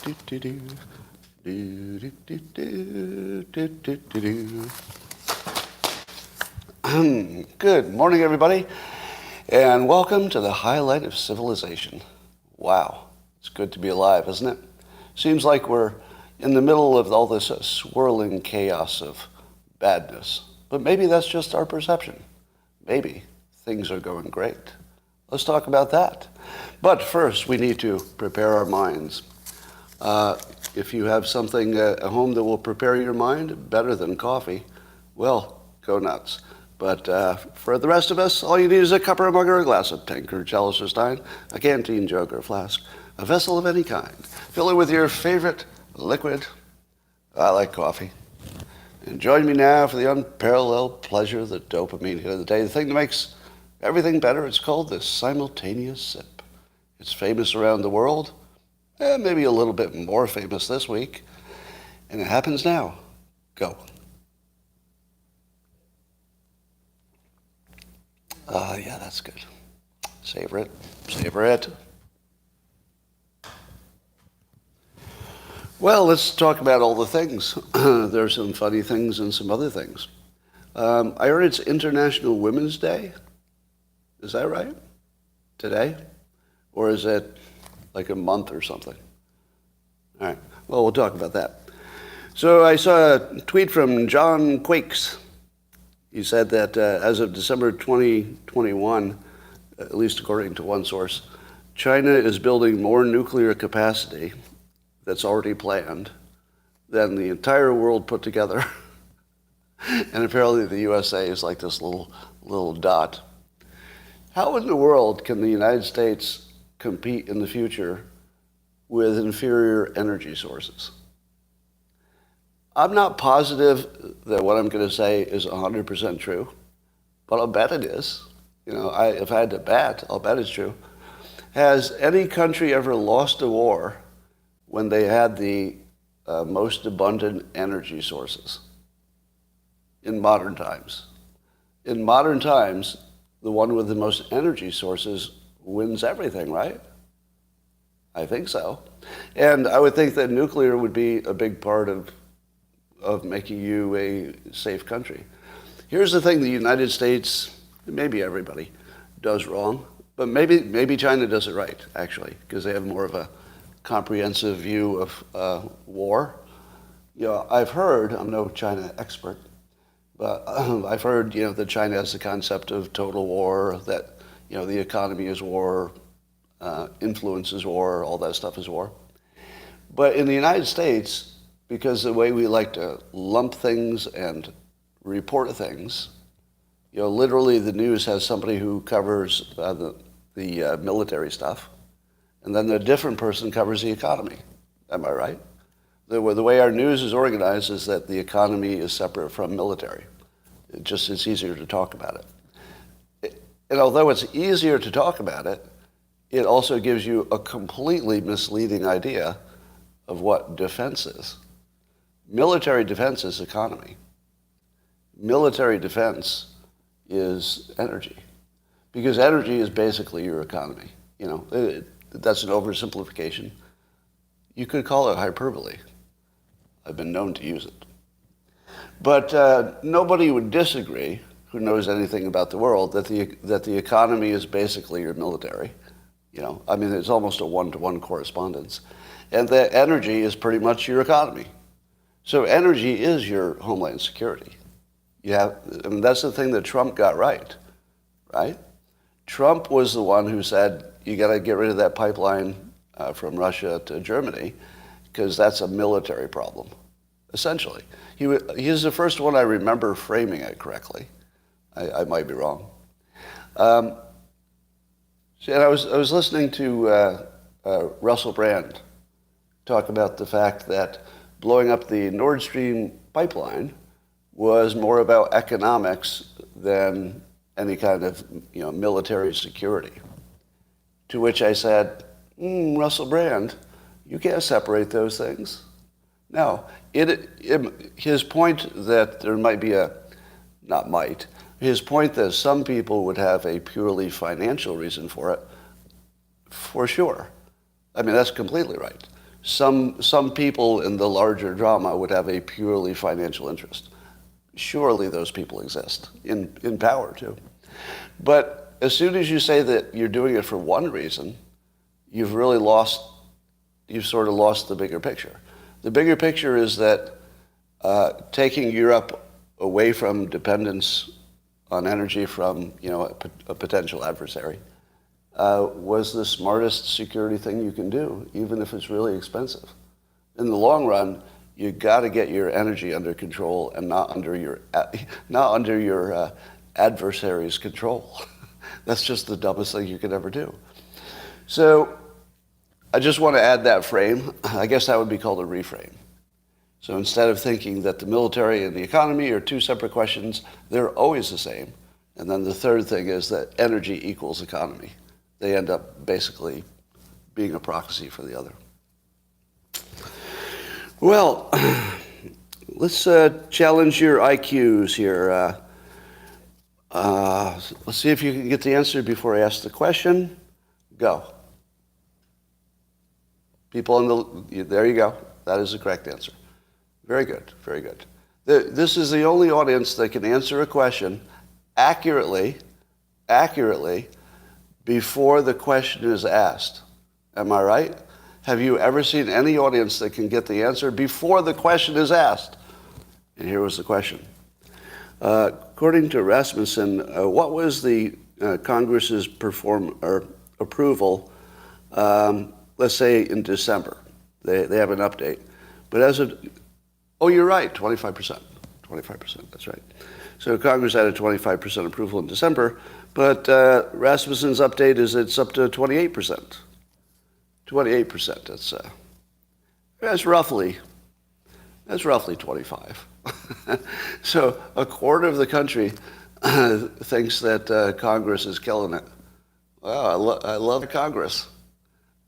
Good morning, everybody, and welcome to the highlight of civilization. Wow, it's good to be alive, isn't it? Seems like we're in the middle of all this swirling chaos of badness, but maybe that's just our perception. Maybe things are going great. Let's talk about that. But first, we need to prepare our minds. If you have something at home that will prepare your mind better than coffee, well, go nuts. But for the rest of us, all you need is a cup or a mug or a glass, a tankard, chalice or stein, a canteen, jug or flask, a vessel of any kind. Fill it with your favorite liquid. I like coffee. And join me now for the unparalleled pleasure, the dopamine hit of the day, the thing that makes everything better. It's called the simultaneous sip. It's famous around the world, and maybe a little bit more famous this week. And it happens now. Go. Yeah, that's good. Savor it. Savor it. Well, let's talk about all the things. There's some funny things and some other things. I heard it's International Women's Day. Is that right? Today? Or is it like a month or something? All right. Well, we'll talk about that. So I saw a tweet from John Quakes. He said that as of December 2021, at least according to one source, China is building more nuclear capacity that's already planned than the entire world put together. And apparently the USA is like this little dot. How in the world can the United States compete in the future with inferior energy sources? I'm not positive that what I'm going to say is 100% true, but I'll bet it is. You know, if I had to bet, I'll bet it's true. Has any country ever lost a war when they had the most abundant energy sources? In modern times. In modern times, the one with the most energy sources wins everything, right? I think so. And I would think that nuclear would be a big part of making you a safe country. Here's the thing the United States, maybe everybody, does wrong, but maybe China does it right, actually, because they have more of a comprehensive view of war. You know, I've heard, I'm no China expert, but I've heard, that China has the concept of total war, that, the economy is war, influence is war, all that stuff is war. But in the United States, because the way we like to lump things and report things, literally the news has somebody who covers the military stuff, and then a different person covers the economy. Am I right? The way our news is organized is that the economy is separate from military. It's easier to talk about it. And although it's easier to talk about it, it also gives you a completely misleading idea of what defense is. Military defense is economy. Military defense is energy. Because energy is basically your economy. That's an oversimplification. You could call it hyperbole. I've been known to use it. But nobody would disagree, who knows anything about the world, that the economy is basically your military. It's almost a one-to-one correspondence. And that energy is pretty much your economy. So energy is your homeland security. That's the thing that Trump got right? Trump was the one who said, you got to get rid of that pipeline from Russia to Germany, because that's a military problem, essentially. He is the first one I remember framing it correctly. I might be wrong. And I was listening to Russell Brand talk about the fact that blowing up the Nord Stream pipeline was more about economics than any kind of military security. To which I said, Russell Brand, you can't separate those things. No, his point that there might be his point that some people would have a purely financial reason for it, for sure. That's completely right. some people in the larger drama would have a purely financial interest. Surely those people exist, in power too. But as soon as you say that you're doing it for one reason, you've sort of lost the bigger picture. The bigger picture is that taking Europe away from dependence on energy from a potential adversary was the smartest security thing you can do, even if it's really expensive. In the long run, you got to get your energy under control and not under your adversary's control. That's just the dumbest thing you could ever do. So I just want to add that frame. I guess that would be called a reframe. So instead of thinking that the military and the economy are two separate questions, they're always the same. And then the third thing is that energy equals economy. They end up basically being a proxy for the other. Well, let's challenge your IQs here. Let's see if you can get the answer before I ask the question. Go. People there you go. That is the correct answer. Very good, very good. This is the only audience that can answer a question accurately, before the question is asked. Am I right? Have you ever seen any audience that can get the answer before the question is asked? And here was the question. According to Rasmussen, what was the Congress's approval, let's say in December? They have an update. But as of, oh, you're right, 25%. 25%, that's right. So Congress had a 25% approval in December, but Rasmussen's update is it's up to 28%. 28%, that's roughly 25. So a quarter of the country thinks that Congress is killing it. Wow, I love Congress.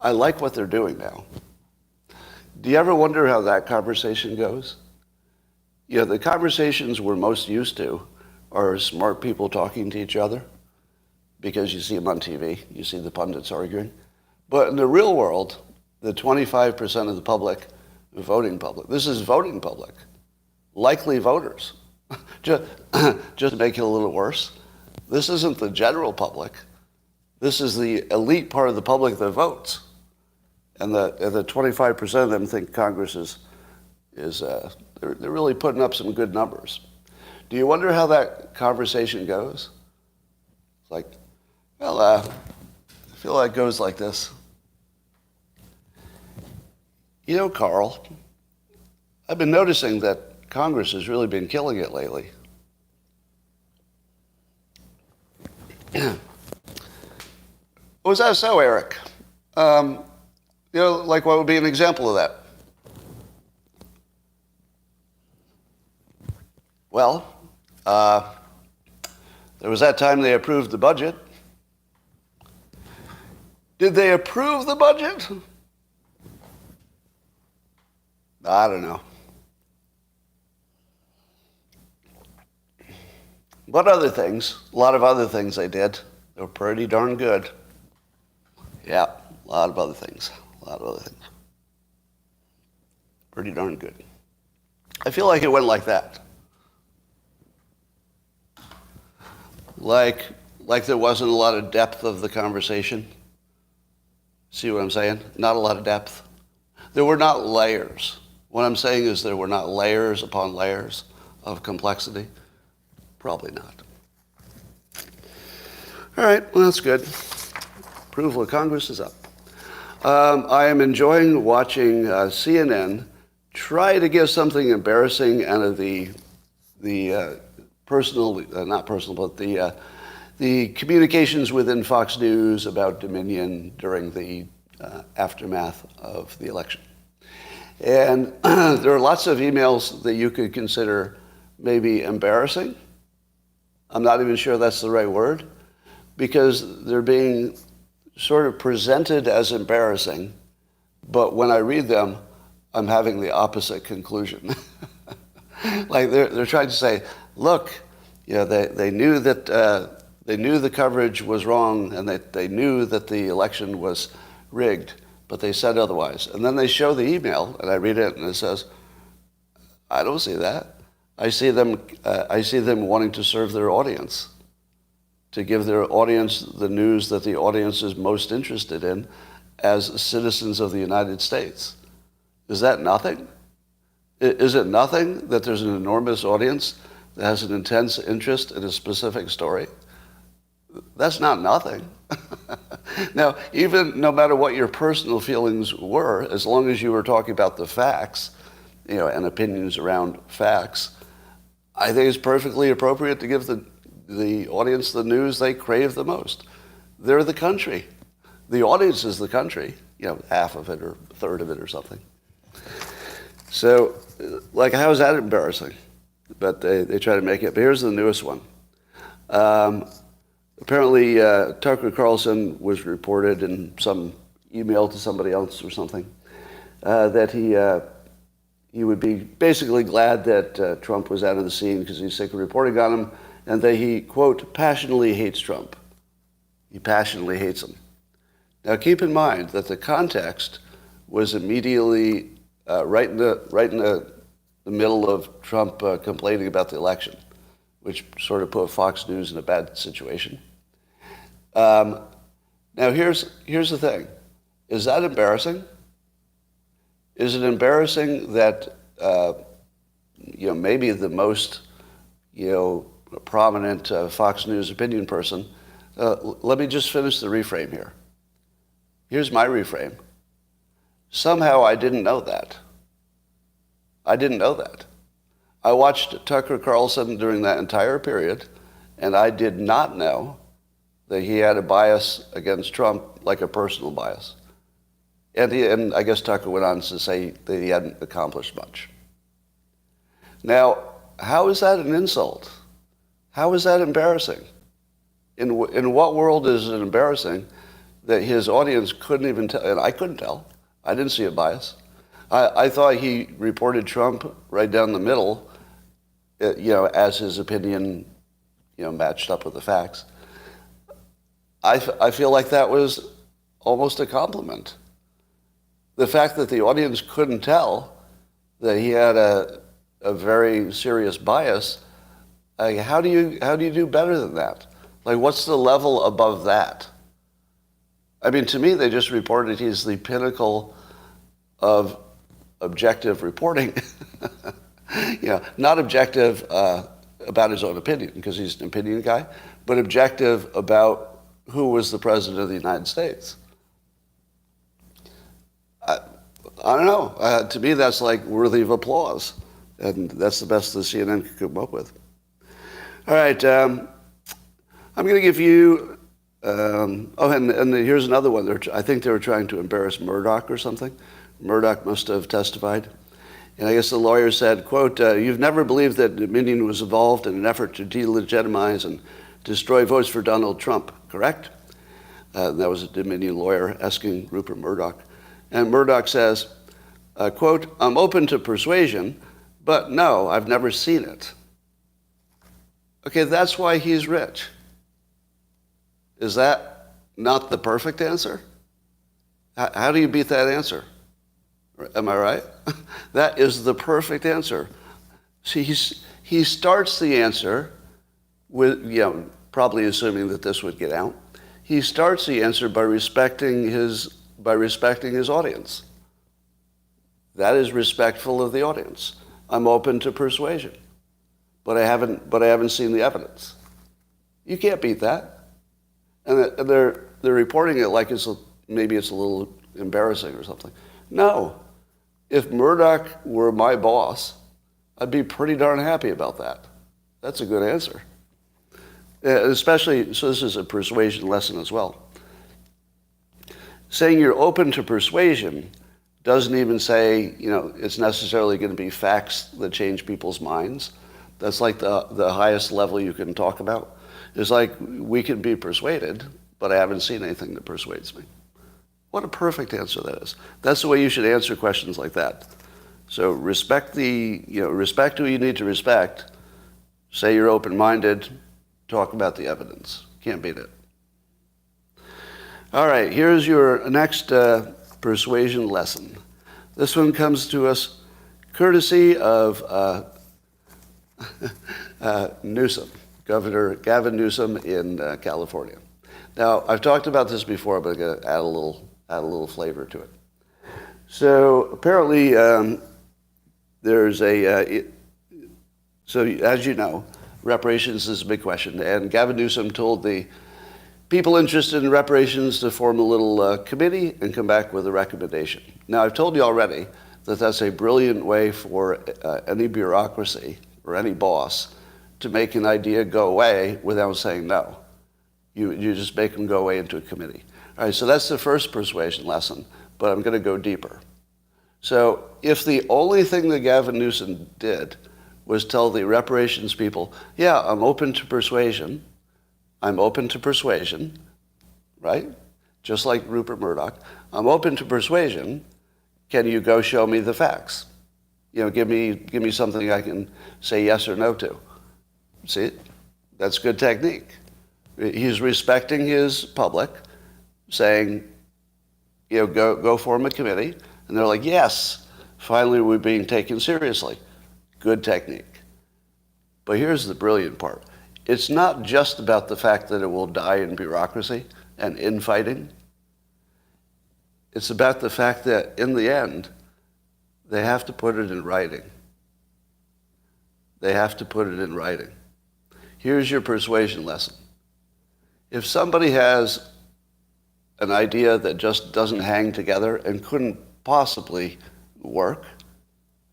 I like what they're doing now. Do you ever wonder how that conversation goes? The conversations we're most used to are smart people talking to each other because you see them on TV, you see the pundits arguing. But in the real world, the 25% of the public, the voting public, this is voting public, likely voters. Just to make it a little worse, this isn't the general public. This is the elite part of the public that votes. And the 25% of them think Congress they're really putting up some good numbers. Do you wonder how that conversation goes? It's like, well, I feel like it goes like this. Carl, I've been noticing that Congress has really been killing it lately. Was that so, Eric? Like what would be an example of that? Well, there was that time they approved the budget. Did they approve the budget? I don't know. What other things? A lot of other things they did. They were pretty darn good. Yeah, a lot of other things. Pretty darn good. I feel like it went like that. Like there wasn't a lot of depth of the conversation. See what I'm saying? Not a lot of depth. There were not layers. What I'm saying is there were not layers upon layers of complexity. Probably not. All right, well, that's good. Approval of Congress is up. I am enjoying watching CNN try to give something embarrassing out of the personal, not personal, but the communications within Fox News about Dominion during the aftermath of the election. And there are lots of emails that you could consider maybe embarrassing. I'm not even sure that's the right word, because they're being sort of presented as embarrassing, but when I read them, I'm having the opposite conclusion. Like they're trying to say, look, they knew that they knew the coverage was wrong and that they knew that the election was rigged, but they said otherwise. And then they show the email, and I read it, and it says, I don't see that. I see them wanting to serve their audience, to give their audience the news that the audience is most interested in as citizens of the United States. Is that nothing? Is it nothing that there's an enormous audience that has an intense interest in a specific story? That's not nothing. Now, even no matter what your personal feelings were, as long as you were talking about the facts, and opinions around facts, I think it's perfectly appropriate to give the audience the news they crave the most. They're the country. The audience is the country, half of it or a third of it or something. So, how is that embarrassing? But they try to make it. But here's the newest one. Apparently, Tucker Carlson was reported in some email to somebody else or something that he would be basically glad that Trump was out of the scene because he's sick of reporting on him, and that he, quote, passionately hates Trump. He passionately hates him. Now, keep in mind that the context was immediately right in the middle of Trump complaining about the election, which sort of put Fox News in a bad situation. Now, here's the thing. Is that embarrassing? Is it embarrassing that, maybe the most, prominent Fox News opinion person, let me just finish the reframe here. Here's my reframe. Somehow I didn't know that. I didn't know that. I watched Tucker Carlson during that entire period, and I did not know that he had a bias against Trump, like a personal bias. And I guess Tucker went on to say that he hadn't accomplished much. Now, how is that an insult? How is that embarrassing? In what world is it embarrassing that his audience couldn't even tell? And I couldn't tell. I didn't see a bias. I thought he reported Trump right down the middle, as his opinion, matched up with the facts. I feel like that was almost a compliment. The fact that the audience couldn't tell that he had a very serious bias, how do you do better than that? What's the level above that? I mean, to me, they just reported he's the pinnacle of objective reporting. Not objective about his own opinion, because he's an opinion guy, but objective about who was the president of the United States. I don't know. To me, that's worthy of applause. And that's the best the CNN could come up with. All right. I'm going to give you... and here's another one. I think they were trying to embarrass Murdoch or something. Murdoch must have testified. And I guess the lawyer said, quote, you've never believed that Dominion was involved in an effort to delegitimize and destroy votes for Donald Trump, correct? That was a Dominion lawyer asking Rupert Murdoch. And Murdoch says, quote, I'm open to persuasion, but no, I've never seen it. Okay, that's why he's rich. Is that not the perfect answer? How do you beat that answer? Am I right? That is the perfect answer. See, he starts the answer with, probably assuming that this would get out. He starts the answer by respecting his audience. That is respectful of the audience. I'm open to persuasion, but I haven't seen the evidence. You can't beat that. And they're reporting it like maybe it's a little embarrassing or something. No. If Murdoch were my boss, I'd be pretty darn happy about that. That's a good answer. Especially, so this is a persuasion lesson as well. Saying you're open to persuasion doesn't even say, it's necessarily going to be facts that change people's minds. That's like the highest level you can talk about. It's like, we can be persuaded, but I haven't seen anything that persuades me. What a perfect answer that is. That's the way you should answer questions like that. So respect who you need to respect. Say you're open-minded. Talk about the evidence. Can't beat it. All right, here's your next persuasion lesson. This one comes to us courtesy of Newsom, Governor Gavin Newsom in California. Now, I've talked about this before, but I'm going to add a little flavor to it. So apparently, there's so as you know, reparations is a big question, and Gavin Newsom told the people interested in reparations to form a little committee and come back with a recommendation. Now, I've told you already that that's a brilliant way for any bureaucracy or any boss to make an idea go away without saying no. You just make them go away into a committee. All right, so that's the first persuasion lesson, but I'm going to go deeper. So if the only thing that Gavin Newsom did was tell the reparations people, yeah, I'm open to persuasion, right? Just like Rupert Murdoch. I'm open to persuasion. Can you go show me the facts? You know, give me something I can say yes or no to. See, that's good technique. He's respecting his public, saying, you know, go form a committee. And they're like, yes, finally we're being taken seriously. Good technique. But here's the brilliant part. It's not just about the fact that it will die in bureaucracy and infighting. It's about the fact that in the end, they have to put it in writing. They have to put it in writing. Here's your persuasion lesson. If somebody has an idea that just doesn't hang together and couldn't possibly work,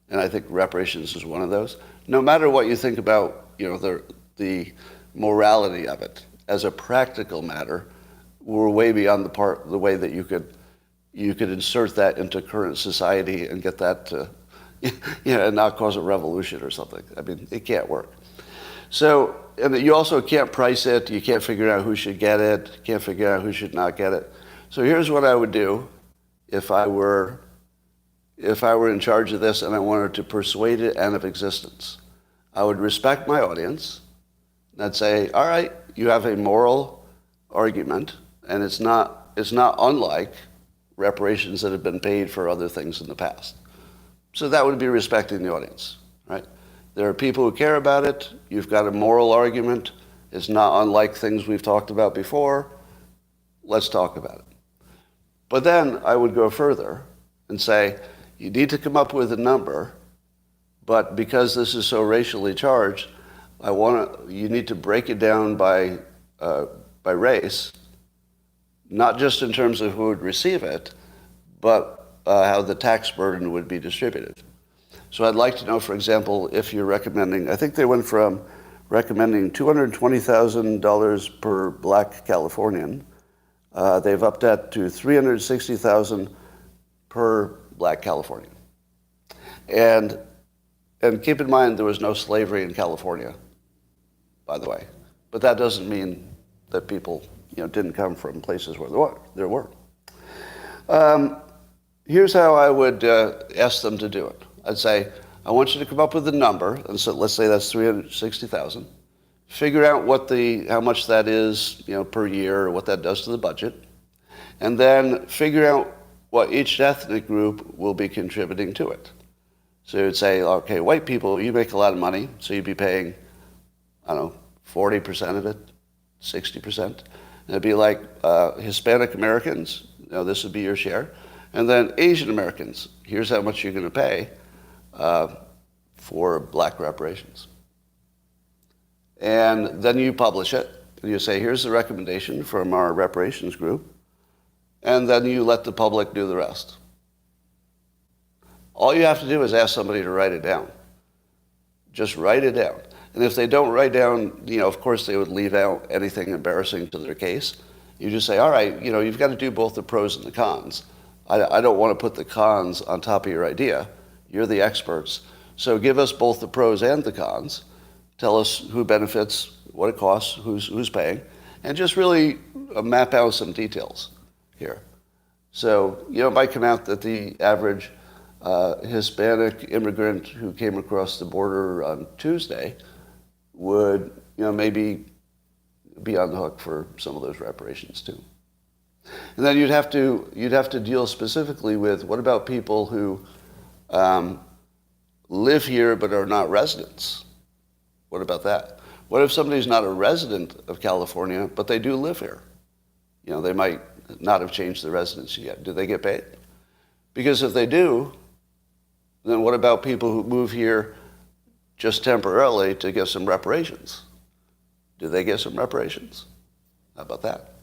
and I think reparations is one of those, no matter what you think about, you know, the morality of it, as a practical matter, we're way beyond the way that you could insert that into current society and get that to, you know, and not cause a revolution or something. I mean, it can't work. So, and you also can't price it. You can't figure out who should get it. You can't figure out who should not get it. So here's what I would do if I were in charge of this and I wanted to persuade it out of existence. I would respect my audience. And I'd say, all right, you have a moral argument, and it's not unlike reparations that have been paid for other things in the past. So that would be respecting the audience, right? There are people who care about it. You've got a moral argument. It's not unlike things we've talked about before. Let's talk about it. But then I would go further and say, you need to come up with a number, but because this is so racially charged, you need to break it down by race, not just in terms of who would receive it, but how the tax burden would be distributed. So I'd like to know, for example, if you're recommending, I think they went from recommending $220,000 per black Californian. They've upped that to $360,000 per black Californian. And keep in mind, there was no slavery in California, by the way. But that doesn't mean that people, you know, didn't come from places where there were. Here's how I would ask them to do it. I'd say, I want you to come up with a number, and so let's say that's $360,000. Figure out how much that is, you know, per year, or what that does to the budget, and then figure out what each ethnic group will be contributing to it. So you'd say, okay, white people, you make a lot of money, so you'd be paying, I don't know, 40% of it, 60%. And it'd be like Hispanic Americans, you know, this would be your share. And then Asian Americans, here's how much you're going to pay for black reparations. And then you publish it, and you say, here's the recommendation from our reparations group, and then you let the public do the rest. All you have to do is ask somebody to write it down. Just write it down. And if they don't write down, you know, of course they would leave out anything embarrassing to their case. You just say, all right, you know, you've got to do both the pros and the cons. I don't want to put the cons on top of your idea. You're the experts. So give us both the pros and the cons. Tell us who benefits, what it costs, who's paying, and just really map out some details here. So, you know, it might come out that the average Hispanic immigrant who came across the border on Tuesday would, you know, maybe be on the hook for some of those reparations too. And then you'd have to deal specifically with what about people who live here but are not residents? What about that? What if somebody's not a resident of California but they do live here? You know, they might not have changed their residency yet. Do they get paid? Because if they do, then what about people who move here just temporarily to get some reparations? Do they get some reparations? How about that?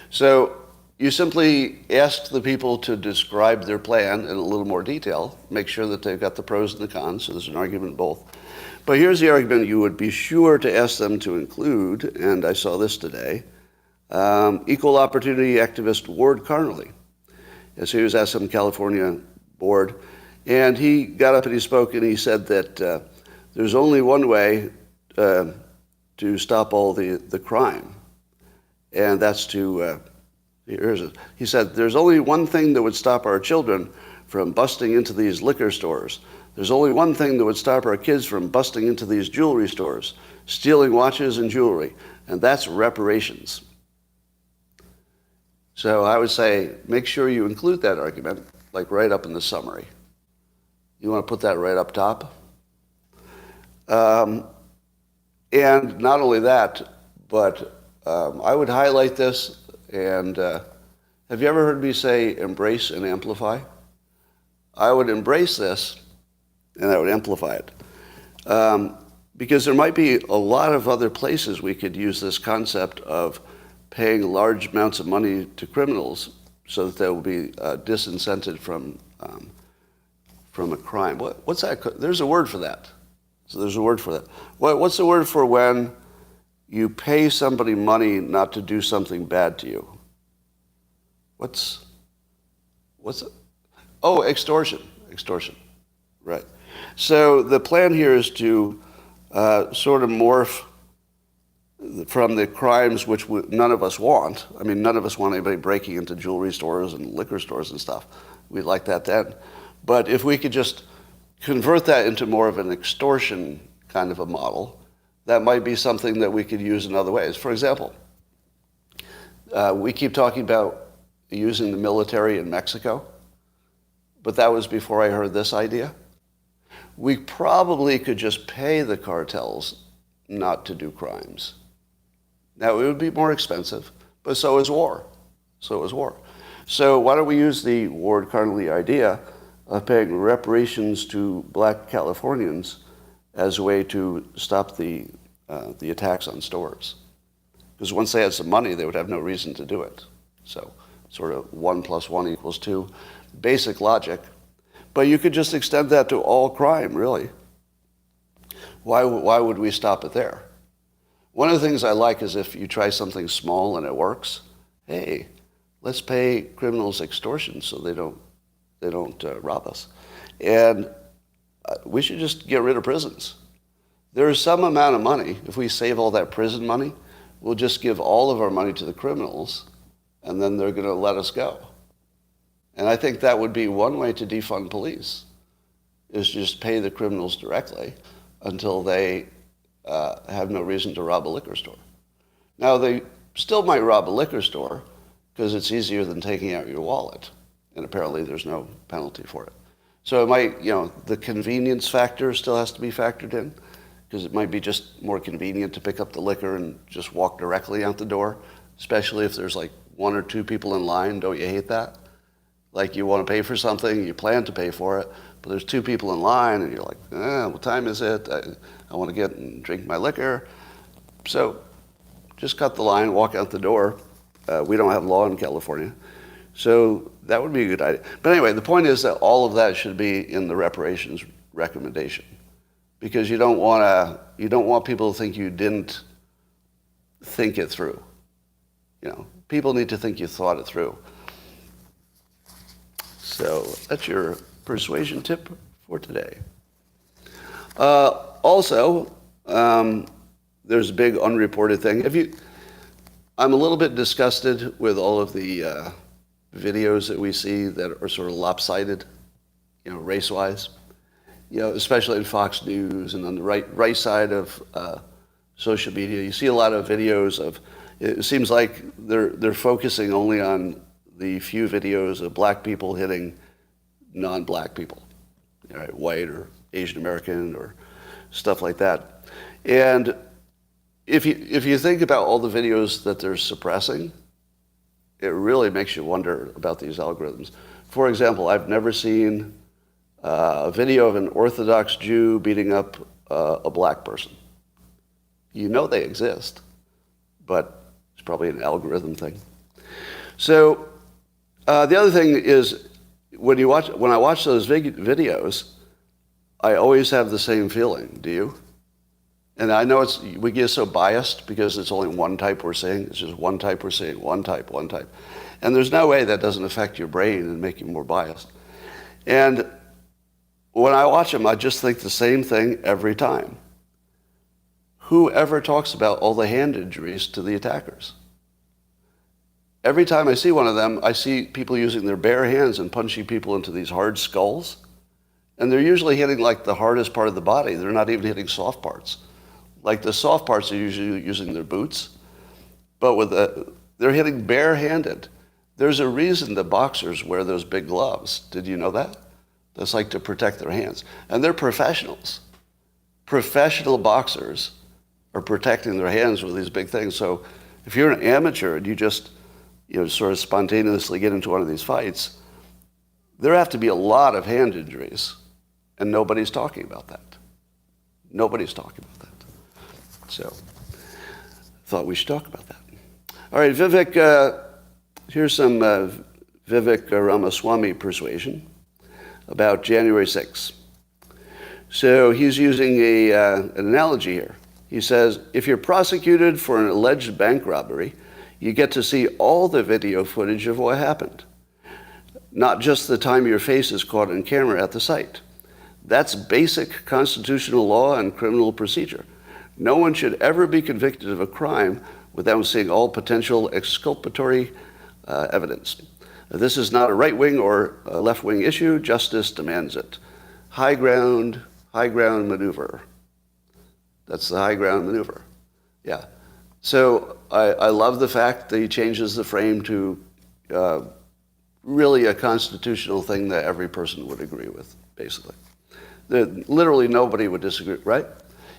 So you simply ask the people to describe their plan in a little more detail, make sure that they've got the pros and the cons, so there's an argument in both. But here's the argument you would be sure to ask them to include, and I saw this today, equal opportunity activist Ward Connelly. As he was at some California board, and he got up and he spoke and he said that there's only one way to stop all the crime, and that's to, he said, there's only one thing that would stop our children from busting into these liquor stores. There's only one thing that would stop our kids from busting into these jewelry stores, stealing watches and jewelry, and that's reparations. So I would say, make sure you include that argument, like right up in the summary. You want to put that right up top. And not only that, but I would highlight this, and have you ever heard me say embrace and amplify? I would embrace this, and I would amplify it. Because there might be a lot of other places we could use this concept of paying large amounts of money to criminals so that they will be disincented from a crime. What's that? There's a word for that. So there's a word for that. What's the word for when you pay somebody money not to do something bad to you? What's it? Oh, extortion. Extortion. Right. So the plan here is to sort of morph from the crimes which none of us want. I mean, none of us want anybody breaking into jewelry stores and liquor stores and stuff. We'd like that then. But if we could just convert that into more of an extortion kind of a model, that might be something that we could use in other ways. For example, we keep talking about using the military in Mexico, but that was before I heard this idea. We probably could just pay the cartels not to do crimes. Now, it would be more expensive, but so is war. So is war. So why don't we use the Ward Connelly idea of paying reparations to black Californians as a way to stop the attacks on stores? Because once they had some money, they would have no reason to do it. So sort of 1 + 1 = 2, basic logic. But you could just extend that to all crime, really. Why would we stop it there? One of the things I like is if you try something small and it works, hey, let's pay criminals extortion so they don't rob us. And we should just get rid of prisons. There is some amount of money. If we save all that prison money, we'll just give all of our money to the criminals, and then they're going to let us go. And I think that would be one way to defund police, is just pay the criminals directly until they have no reason to rob a liquor store. Now, they still might rob a liquor store because it's easier than taking out your wallet, and apparently there's no penalty for it. So it might, the convenience factor still has to be factored in, because it might be just more convenient to pick up the liquor and just walk directly out the door, especially if there's like 1 or 2 people in line. Don't you hate that? Like you want to pay for something, you plan to pay for it, but there's 2 people in line, and you're like, what time is it? I want to get and drink my liquor. So just cut the line, walk out the door. We don't have law in California. So that would be a good idea. But anyway, the point is that all of that should be in the reparations recommendation, because you don't want people to think you didn't think it through. People need to think you thought it through. So that's your persuasion tip for today. Also, there's a big unreported thing. I'm a little bit disgusted with all of the videos that we see that are sort of lopsided, race-wise. Especially in Fox News and on the right side of social media, you see a lot of videos of, It seems like they're focusing only on the few videos of black people hitting non-black people, right? White or Asian American or stuff like that. And if you think about all the videos that they're suppressing, it really makes you wonder about these algorithms. For example, I've never seen a video of an Orthodox Jew beating up a black person. You know they exist, but it's probably an algorithm thing. So the other thing is, when I watch those videos, I always have the same feeling. Do you? And I know we get so biased because it's only one type we're seeing. It's just one type we're seeing, one type. And there's no way that doesn't affect your brain and make you more biased. And when I watch them, I just think the same thing every time. Whoever talks about all the hand injuries to the attackers? Every time I see one of them, I see people using their bare hands and punching people into these hard skulls. And they're usually hitting like the hardest part of the body. They're not even hitting soft parts. Like the soft parts are usually using their boots, but they're hitting barehanded. There's a reason that boxers wear those big gloves. Did you know that? That's like to protect their hands. And they're professionals. Professional boxers are protecting their hands with these big things. So if you're an amateur and you just sort of spontaneously get into one of these fights, there have to be a lot of hand injuries, and nobody's talking about that. Nobody's talking about that. So I thought we should talk about that. All right, Vivek, here's some Vivek Ramaswamy persuasion about January 6th. So he's using an analogy here. He says, if you're prosecuted for an alleged bank robbery, you get to see all the video footage of what happened, not just the time your face is caught on camera at the site. That's basic constitutional law and criminal procedure. No one should ever be convicted of a crime without seeing all potential exculpatory evidence. This is not a right-wing or a left-wing issue. Justice demands it. High ground maneuver. That's the high ground maneuver. Yeah. So I love the fact that he changes the frame to really a constitutional thing that every person would agree with, basically. Literally nobody would disagree, right?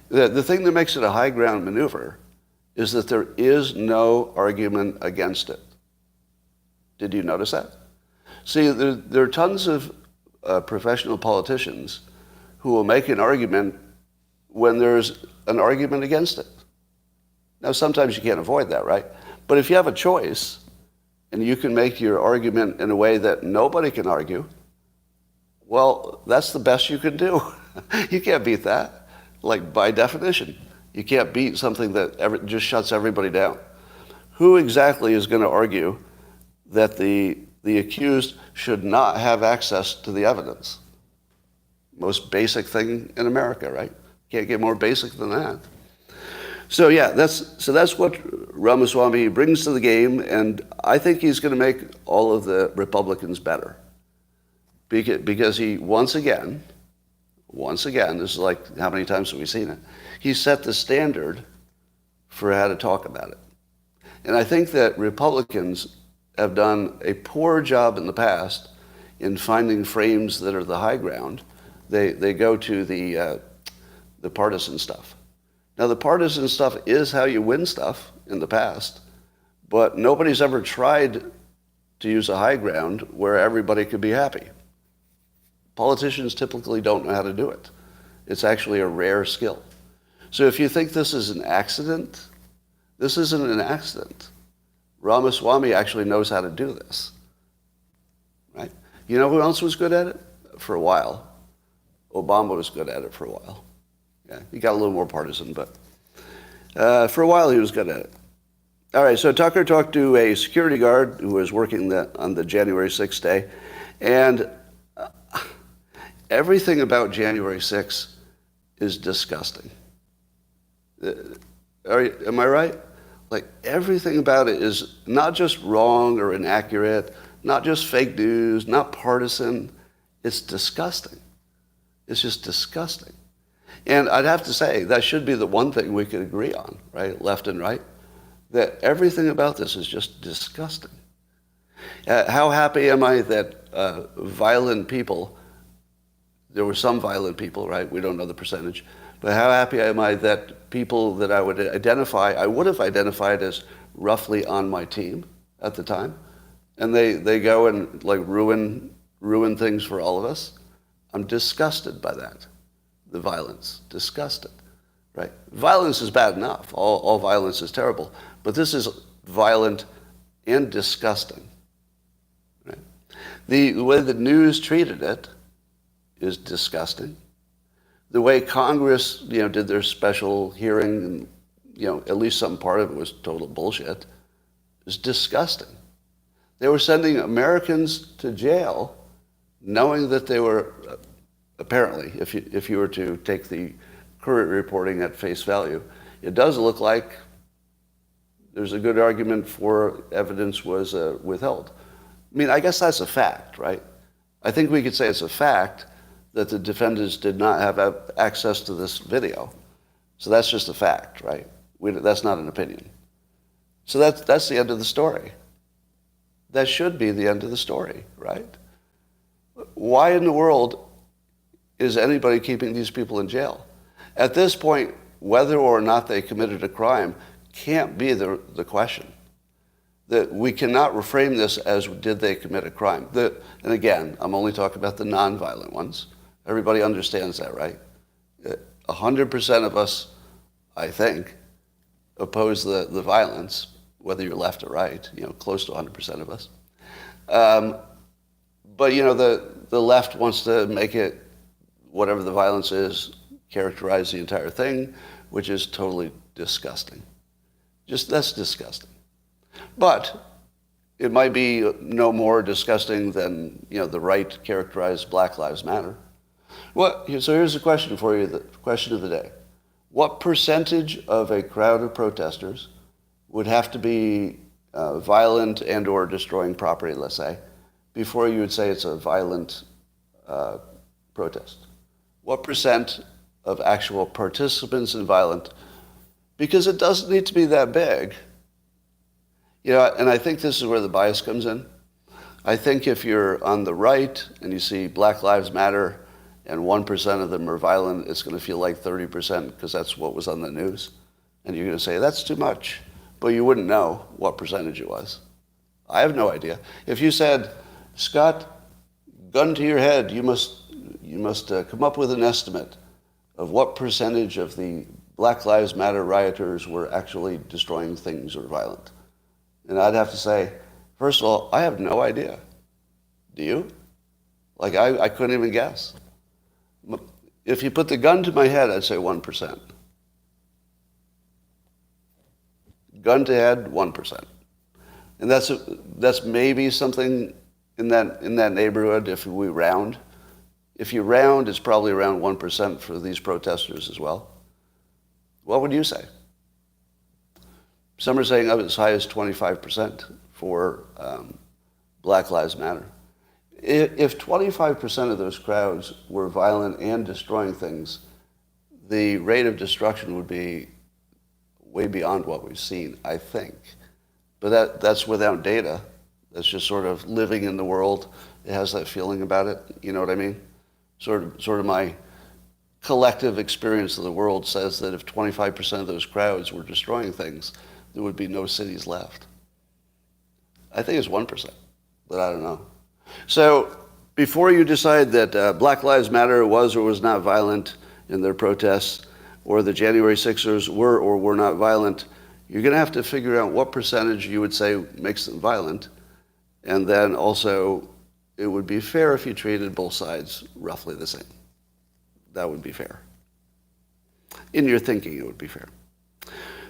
The thing that makes it a high ground maneuver is that there is no argument against it. Did you notice that? See, there are tons of professional politicians who will make an argument when there's an argument against it. Now, sometimes you can't avoid that, right? But if you have a choice and you can make your argument in a way that nobody can argue, well, that's the best you can do. You can't beat that, like by definition. You can't beat something that just shuts everybody down. Who exactly is going to argue that the accused should not have access to the evidence? Most basic thing in America, right? Can't get more basic than that. So yeah, that's what Ramaswamy brings to the game, and I think he's going to make all of the Republicans better. Because he, once again, this is like, how many times have we seen it? He set the standard for how to talk about it. And I think that Republicans have done a poor job in the past in finding frames that are the high ground. They go to the partisan stuff. Now, the partisan stuff is how you win stuff in the past, but nobody's ever tried to use a high ground where everybody could be happy. Politicians typically don't know how to do it. It's actually a rare skill. So if you think this is an accident, this isn't an accident. Ramaswamy actually knows how to do this, right? You know who else was good at it? For a while. Obama was good at it for a while. Yeah, he got a little more partisan, but for a while he was good at it. All right, so Tucker talked to a security guard who was working on the January 6th day, and everything about January 6th is disgusting. Am I right? Like, everything about it is not just wrong or inaccurate, not just fake news, not partisan. It's disgusting. It's just disgusting. And I'd have to say, that should be the one thing we could agree on, right? Left and right. that everything about this is just disgusting. How happy am I that violent people, there were some violent people, right? We don't know the percentage. But how happy am I that people that I would have identified as roughly on my team at the time, and they go and like ruin things for all of us. I'm disgusted by that, the violence, disgusted, right? Violence is bad enough. All violence is terrible, but this is violent and disgusting. Right? The way the news treated it is disgusting. The way Congress, did their special hearing, and at least some part of it was total bullshit, is disgusting. They were sending Americans to jail knowing that they were, apparently, if you were to take the current reporting at face value, it does look like there's a good argument for evidence was withheld. I mean, I guess that's a fact, right? I think we could say it's a fact that the defendants did not have access to this video. So that's just a fact, right? That's not an opinion. So that's the end of the story. That should be the end of the story, right? Why in the world is anybody keeping these people in jail? At this point, whether or not they committed a crime can't be the question. That we cannot reframe this as did they commit a crime. And again, I'm only talking about the nonviolent ones. Everybody understands that, right? 100% of us, I think, oppose the violence, whether you're left or right, close to 100% of us. But, the left wants to make it, whatever the violence is, characterize the entire thing, which is totally disgusting. That's disgusting. But it might be no more disgusting than, the right characterized Black Lives Matter. So here's the question for you, the question of the day. What percentage of a crowd of protesters would have to be violent and or destroying property, let's say, before you would say it's a violent protest? What percent of actual participants in violent? Because it doesn't need to be that big. And I think this is where the bias comes in. I think if you're on the right and you see Black Lives Matter and 1% of them are violent, it's going to feel like 30% because that's what was on the news. And you're going to say, that's too much. But you wouldn't know what percentage it was. I have no idea. If you said, Scott, gun to your head, you must come up with an estimate of what percentage of the Black Lives Matter rioters were actually destroying things or violent. And I'd have to say, first of all, I have no idea. Do you? Like, I couldn't even guess. If you put the gun to my head, I'd say 1%. Gun to head, 1%. And that's maybe something in that neighborhood if we round. If you round, it's probably around 1% for these protesters as well. What would you say? Some are saying up as high as 25% for Black Lives Matter. If 25% of those crowds were violent and destroying things, the rate of destruction would be way beyond what we've seen, I think. But that's without data. That's just sort of living in the world. It has that feeling about it. You know what I mean? Sort of my collective experience of the world says that if 25% of those crowds were destroying things, there would be no cities left. I think it's 1%, but I don't know. So before you decide that Black Lives Matter was or was not violent in their protests, or the January 6ers were or were not violent, you're going to have to figure out what percentage you would say makes them violent. And then also, it would be fair if you treated both sides roughly the same. That would be fair. In your thinking, it would be fair.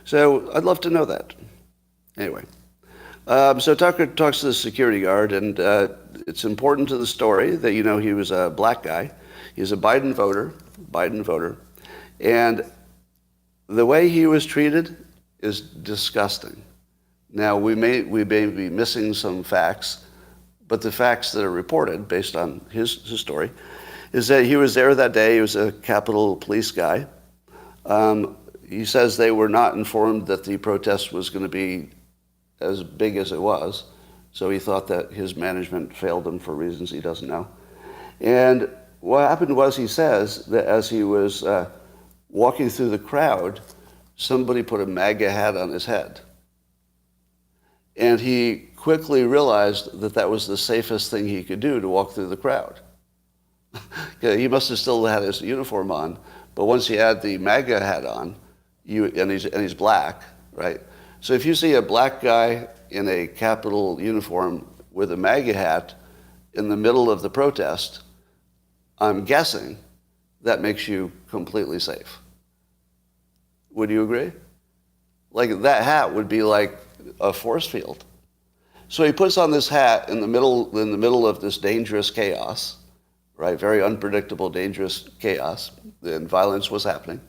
So I'd love to know that. Anyway. So Tucker talks to the security guard, and it's important to the story that he was a black guy. He's a Biden voter. And the way he was treated is disgusting. Now, we may be missing some facts, but the facts that are reported based on his story is that he was there that day. He was a Capitol Police guy. He says they were not informed that the protest was going to be as big as it was, so he thought that his management failed him for reasons he doesn't know. And what happened was, he says, that as he was walking through the crowd, somebody put a MAGA hat on his head. And he quickly realized that that was the safest thing he could do to walk through the crowd. He must have still had his uniform on, but once he had the MAGA hat on, and he's black, right? So if you see a black guy in a Capitol uniform with a MAGA hat in the middle of the protest, I'm guessing that makes you completely safe. Would you agree? Like, that hat would be like a force field. So he puts on this hat in the middle of this dangerous chaos, right? Very unpredictable, dangerous chaos, and violence was happening.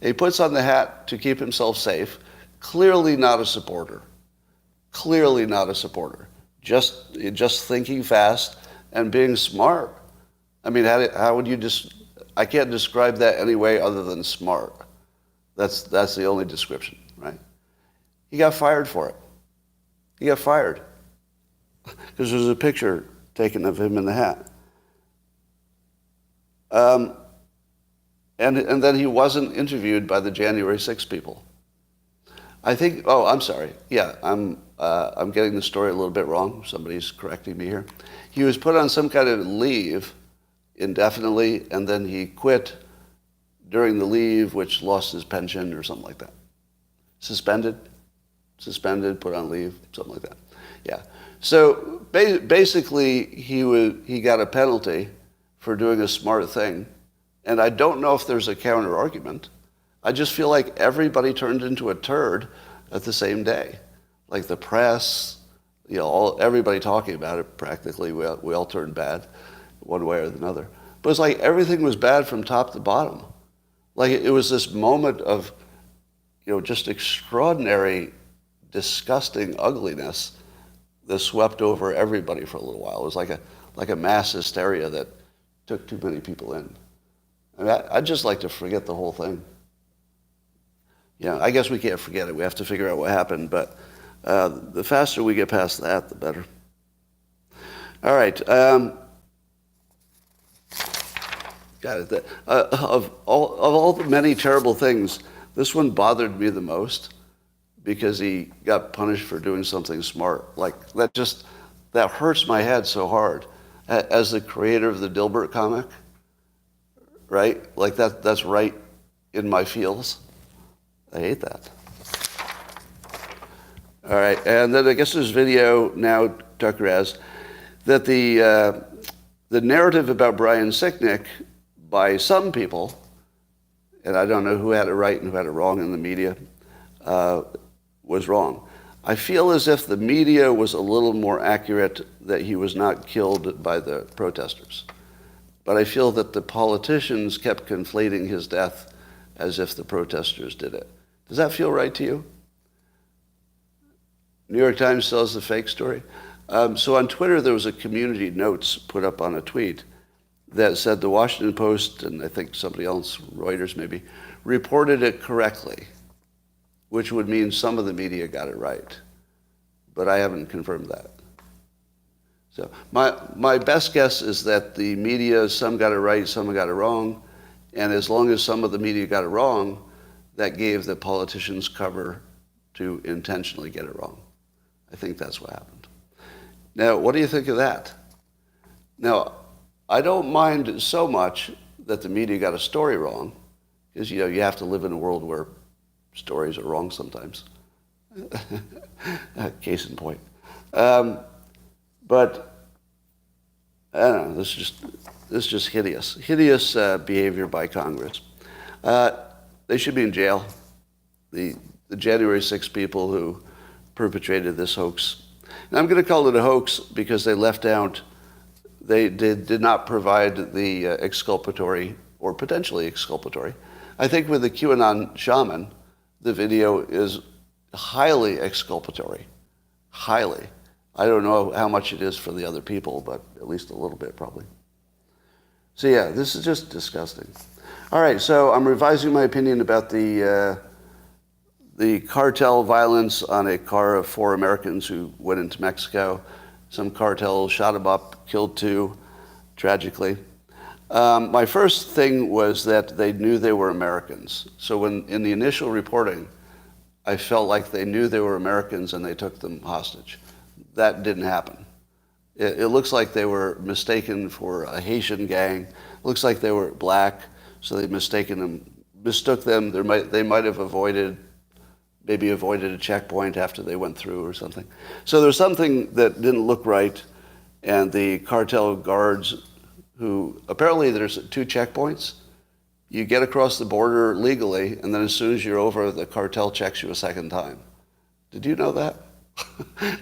And he puts on the hat to keep himself safe. Clearly not a supporter. Clearly not a supporter. Just thinking fast and being smart. I mean, how would you I can't describe that any way other than smart. That's the only description, right? He got fired for it. He got fired. Because there's a picture taken of him in the hat. And then he wasn't interviewed by the January 6 people. I think, I'm sorry. Yeah, I'm getting the story a little bit wrong. Somebody's correcting me here. He was put on some kind of leave indefinitely, and then he quit during the leave, which lost his pension or something like that. Suspended, put on leave, something like that. Yeah. So basically, he got a penalty for doing a smart thing, and I don't know if there's a counter argument. I just feel like everybody turned into a turd at the same day. Like the press, everybody talking about it practically, we all turned bad one way or another. But it's like everything was bad from top to bottom. Like it was this moment of, just extraordinary, disgusting ugliness that swept over everybody for a little while. It was like a mass hysteria that took too many people in. I mean, I'd just like to forget the whole thing. I guess we can't forget it. We have to figure out what happened, but the faster we get past that, the better. All right. Got it. Of all the many terrible things, this one bothered me the most because he got punished for doing something smart. Like, that hurts my head so hard. As the creator of the Dilbert comic, right? Like, that's right in my feels. I hate that. All right, and then I guess there's video now, Tucker has, that the narrative about Brian Sicknick by some people, and I don't know who had it right and who had it wrong in the media, was wrong. I feel as if the media was a little more accurate that he was not killed by the protesters. But I feel that the politicians kept conflating his death as if the protesters did it. Does that feel right to you? New York Times tells the fake story. So on Twitter, there was a community notes put up on a tweet that said the Washington Post, and I think somebody else, Reuters maybe, reported it correctly, which would mean some of the media got it right. But I haven't confirmed that. So my best guess is that the media, some got it right, some got it wrong, and as long as some of the media got it wrong, that gave the politicians cover to intentionally get it wrong. I think that's what happened. Now, what do you think of that? Now, I don't mind so much that the media got a story wrong, because you have to live in a world where stories are wrong sometimes. Case in point. But I don't know. This is just hideous. Hideous behavior by Congress. They should be in jail. The January 6 people who perpetrated this hoax. And I'm going to call it a hoax because they left out. They did not provide the exculpatory or potentially exculpatory. I think with the QAnon shaman, the video is highly exculpatory. Highly. I don't know how much it is for the other people, but at least a little bit probably. So yeah, this is just disgusting. All right, so I'm revising my opinion about the cartel violence on a car of 4 Americans who went into Mexico. Some cartel shot them up, killed 2, tragically. My first thing was that they knew they were Americans. So when in the initial reporting, I felt like they knew they were Americans and they took them hostage. That didn't happen. It looks like they were mistaken for a Haitian gang. Looks like they were black, so they mistook them. They might have avoided a checkpoint after they went through or something. So there's something that didn't look right, and the cartel guards, who apparently there's 2 checkpoints. You get across the border legally, and then as soon as you're over, the cartel checks you a second time. Did you know that?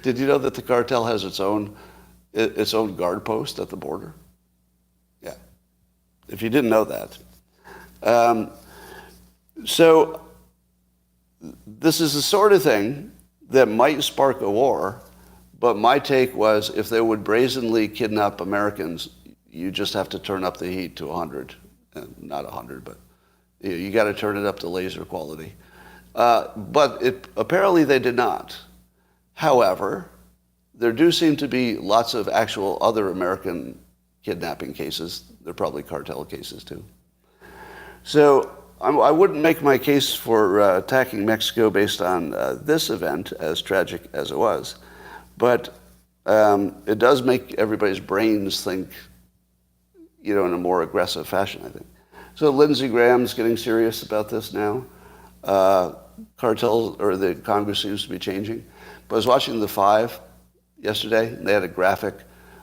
Did you know that the cartel has its own guard post at the border? Yeah. If you didn't know that. So this is the sort of thing that might spark a war, but my take was if they would brazenly kidnap Americans, you just have to turn up the heat to 100. Not 100, but you got to turn it up to laser quality. But apparently they did not. However, there do seem to be lots of actual other American kidnapping cases. They're probably cartel cases too. So I wouldn't make my case for attacking Mexico based on this event, as tragic as it was. But it does make everybody's brains think, in a more aggressive fashion, I think. So Lindsey Graham's getting serious about this now. Cartels, or the Congress seems to be changing. But I was watching The Five yesterday, and they had a graphic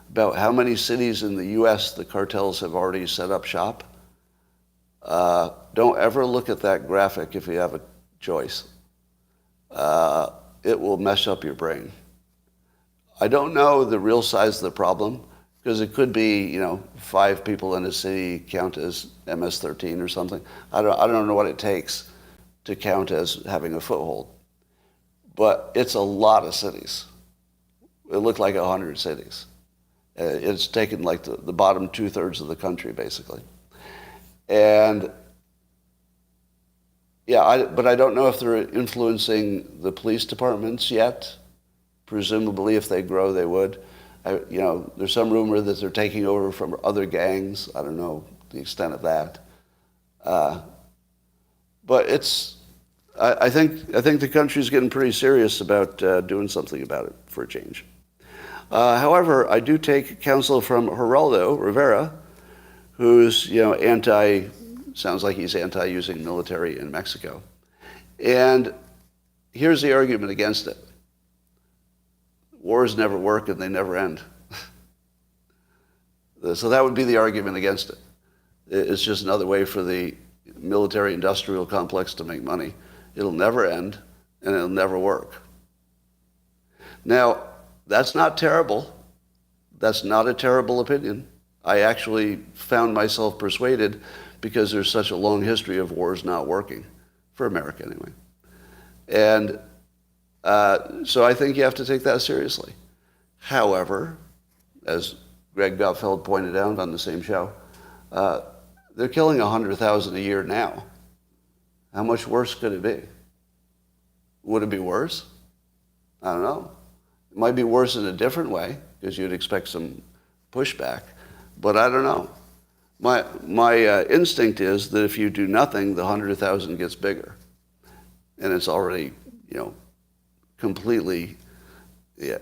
about how many cities in the U.S. the cartels have already set up shop. Don't ever look at that graphic if you have a choice. It will mess up your brain. I don't know the real size of the problem, because it could be, 5 people in a city count as MS-13 or something. I don't know what it takes to count as having a foothold. But it's a lot of cities. It looked like 100 cities. It's taken like the bottom 2/3 of the country, basically. And yeah, but I don't know if they're influencing the police departments yet. Presumably, if they grow, they would. There's some rumor that they're taking over from other gangs. I don't know the extent of that. But I think the country's getting pretty serious about doing something about it for a change. However, I do take counsel from Geraldo Rivera, who's sounds like he's anti-using military in Mexico. And here's the argument against it. Wars never work and they never end. So that would be the argument against it. It's just another way for the military-industrial complex to make money. It'll never end and it'll never work. Now, that's not terrible. That's not a terrible opinion. I actually found myself persuaded because there's such a long history of wars not working, for America anyway. And so I think you have to take that seriously. However, as Greg Gutfeld pointed out on the same show, they're killing 100,000 a year now. How much worse could it be? Would it be worse? I don't know. It might be worse in a different way, because you'd expect some pushback, but I don't know. My instinct is that if you do nothing, the 100,000 gets bigger. And it's already, completely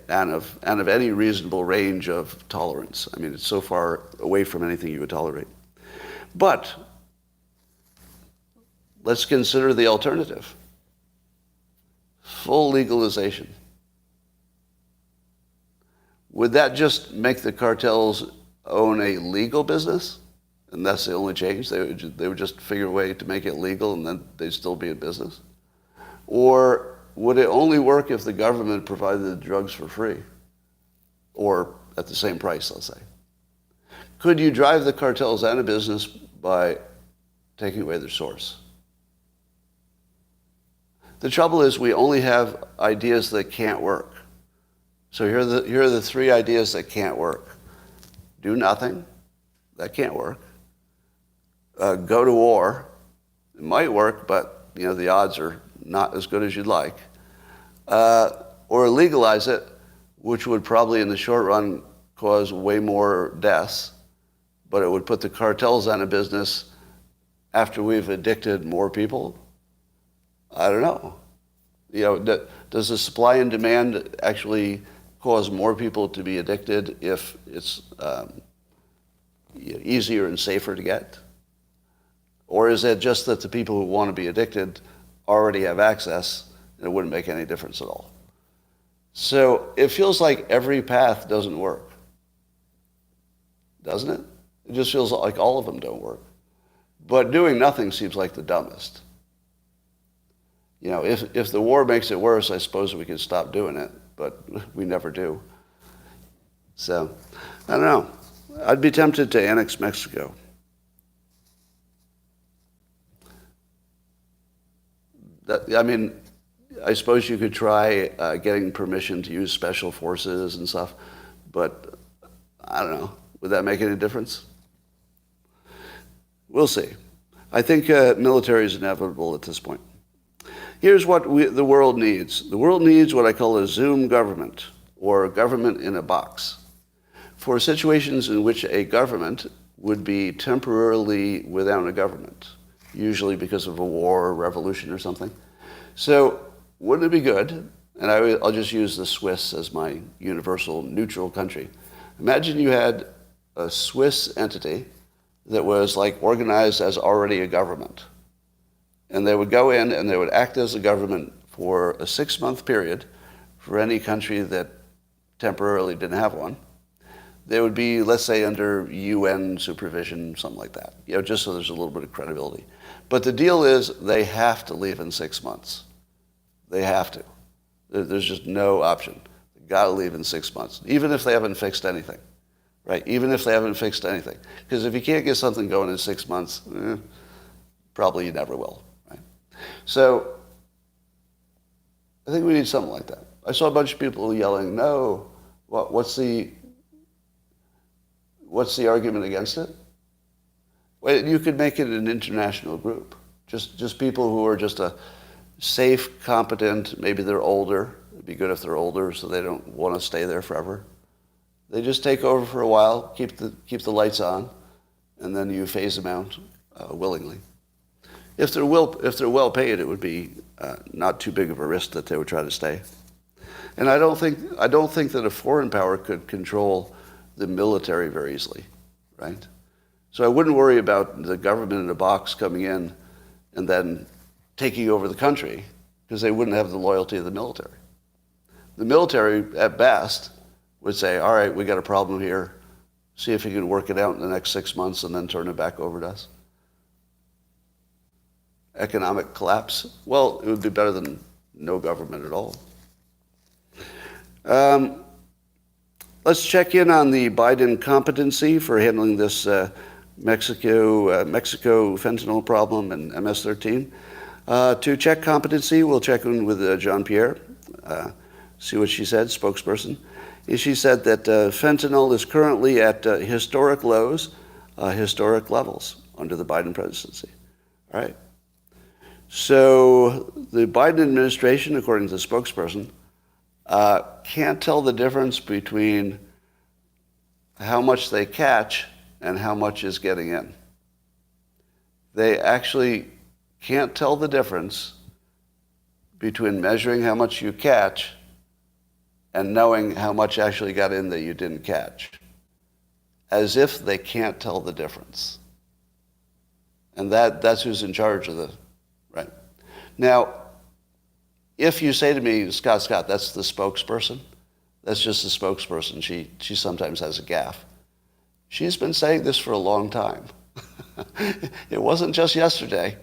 out of any reasonable range of tolerance. I mean, it's so far away from anything you would tolerate. But let's consider the alternative. Full legalization. Would that just make the cartels own a legal business? And that's the only change? They would just figure a way to make it legal and then they'd still be in business? Or would it only work if the government provided the drugs for free? Or at the same price, let's say. Could you drive the cartels out of business by taking away their source? The trouble is we only have ideas that can't work. So here are the 3 ideas that can't work. Do nothing. That can't work. go to war. It might work, but the odds are not as good as you'd like. Or legalize it, which would probably in the short run cause way more deaths, but it would put the cartels out of business after we've addicted more people. I don't know. Does the supply and demand actually cause more people to be addicted if it's easier and safer to get? Or is it just that the people who want to be addicted already have access and it wouldn't make any difference at all? So it feels like every path doesn't work, doesn't it? It just feels like all of them don't work. But doing nothing seems like the dumbest. If the war makes it worse, I suppose we could stop doing it, but we never do. So, I don't know. I'd be tempted to annex Mexico. I suppose you could try getting permission to use special forces and stuff, but I don't know. Would that make any difference? We'll see. I think military is inevitable at this point. Here's what the world needs. The world needs what I call a Zoom government, or government in a box, for situations in which a government would be temporarily without a government, usually because of a war or revolution or something. So wouldn't it be good, and I'll just use the Swiss as my universal neutral country. Imagine you had a Swiss entity that was like organized as already a government. And they would go in and they would act as a government for a 6-month period for any country that temporarily didn't have one. They would be, let's say, under UN supervision, something like that, just so there's a little bit of credibility. But the deal is they have to leave in 6 months. They have to. There's just no option. They've got to leave in 6 months, even if they haven't fixed anything, right? Even if they haven't fixed anything. Because if you can't get something going in 6 months, probably you never will, right? So I think we need something like that. I saw a bunch of people yelling, no, what's the argument against it? Well, you could make it an international group. Just people who are just a safe, competent, maybe they're older. It'd be good if they're older so they don't want to stay there forever. They just take over for a while, keep the lights on, and then you phase them out willingly. If they're well paid, it would be not too big of a risk that they would try to stay. And I don't think that a foreign power could control the military very easily, right? So I wouldn't worry about the government in a box coming in and then taking over the country, because they wouldn't have the loyalty of the military. The military, at best, would say, all right, we got a problem here. See if you can work it out in the next 6 months and then turn it back over to us. Economic collapse? Well, it would be better than no government at all. Let's check in on the Biden competency for handling this Mexico fentanyl problem and MS-13. To check competency, we'll check in with Jean-Pierre, see what she said, spokesperson. She said that fentanyl is currently at historic lows, historic levels under the Biden presidency. All right. So the Biden administration, according to the spokesperson, can't tell the difference between how much they catch and how much is getting in. They actually can't tell the difference between measuring how much you catch and knowing how much actually got in that you didn't catch. As if they can't tell the difference. And that's who's in charge of the, right? Now, if you say to me, Scott, that's the spokesperson, that's just the spokesperson. She sometimes has a gaffe. She's been saying this for a long time. It wasn't just yesterday.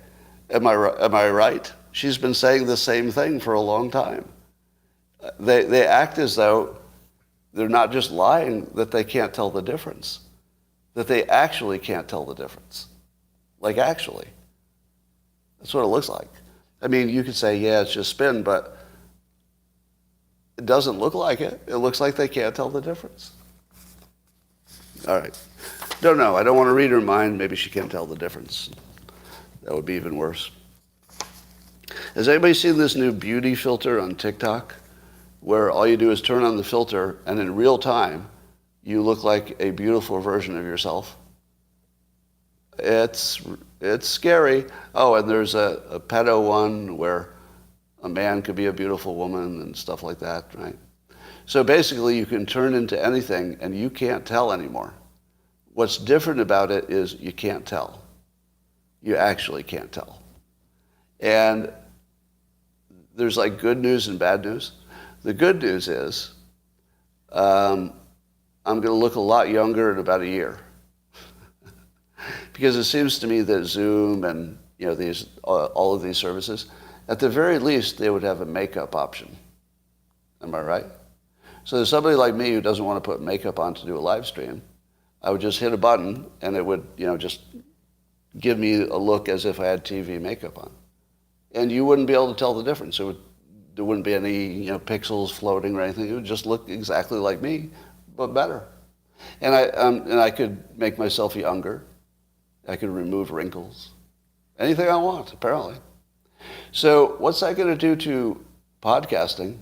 Am I right? She's been saying the same thing for a long time. They act as though they're not just lying, that they can't tell the difference. That they actually can't tell the difference. Like actually. That's what it looks like. I mean, you could say, yeah, it's just spin, but it doesn't look like it. It looks like they can't tell the difference. All right. Don't know. I don't want to read her mind. Maybe she can't tell the difference. That would be even worse. Has anybody seen this new beauty filter on TikTok, where all you do is turn on the filter, and in real time, you look like a beautiful version of yourself? It's scary. Oh, and there's a pedo one where a man could be a beautiful woman and stuff like that, right? So basically, you can turn into anything, and you can't tell anymore. What's different about it is you can't tell. You actually can't tell. And there's like good news and bad news. The good news is I'm going to look a lot younger in about a year. Because it seems to me that Zoom and these all of these services, at the very least, they would have a makeup option. Am I right? So there's somebody like me who doesn't want to put makeup on to do a live stream. I would just hit a button, and it would just give me a look as if I had TV makeup on. And you wouldn't be able to tell the difference. There wouldn't be any pixels floating or anything. It would just look exactly like me, but better. And I could make myself younger. I could remove wrinkles. Anything I want, apparently. So what's that going to do to podcasting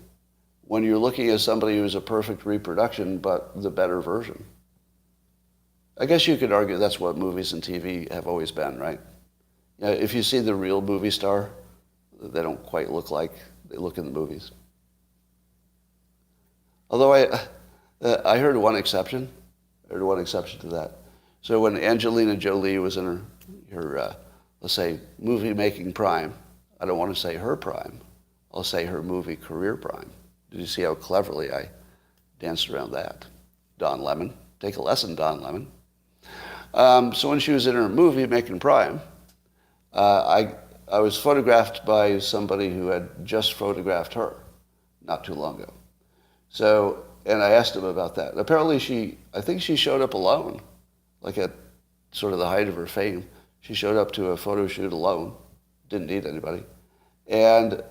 when you're looking at somebody who's a perfect reproduction but the better version? I guess you could argue that's what movies and TV have always been, right? If you see the real movie star, they don't quite look like they look in the movies. Although I heard one exception. I heard one exception to that. So when Angelina Jolie was in her let's say, movie-making prime, I don't want to say her prime. I'll say her movie career prime. Did you see how cleverly I danced around that? Don Lemon. Take a lesson, Don Lemon. So when she was in her movie-making prime, I was photographed by somebody who had just photographed her not too long ago. So, and I asked him about that. Apparently I think she showed up alone, like at sort of the height of her fame. She showed up to a photo shoot alone, didn't need anybody. And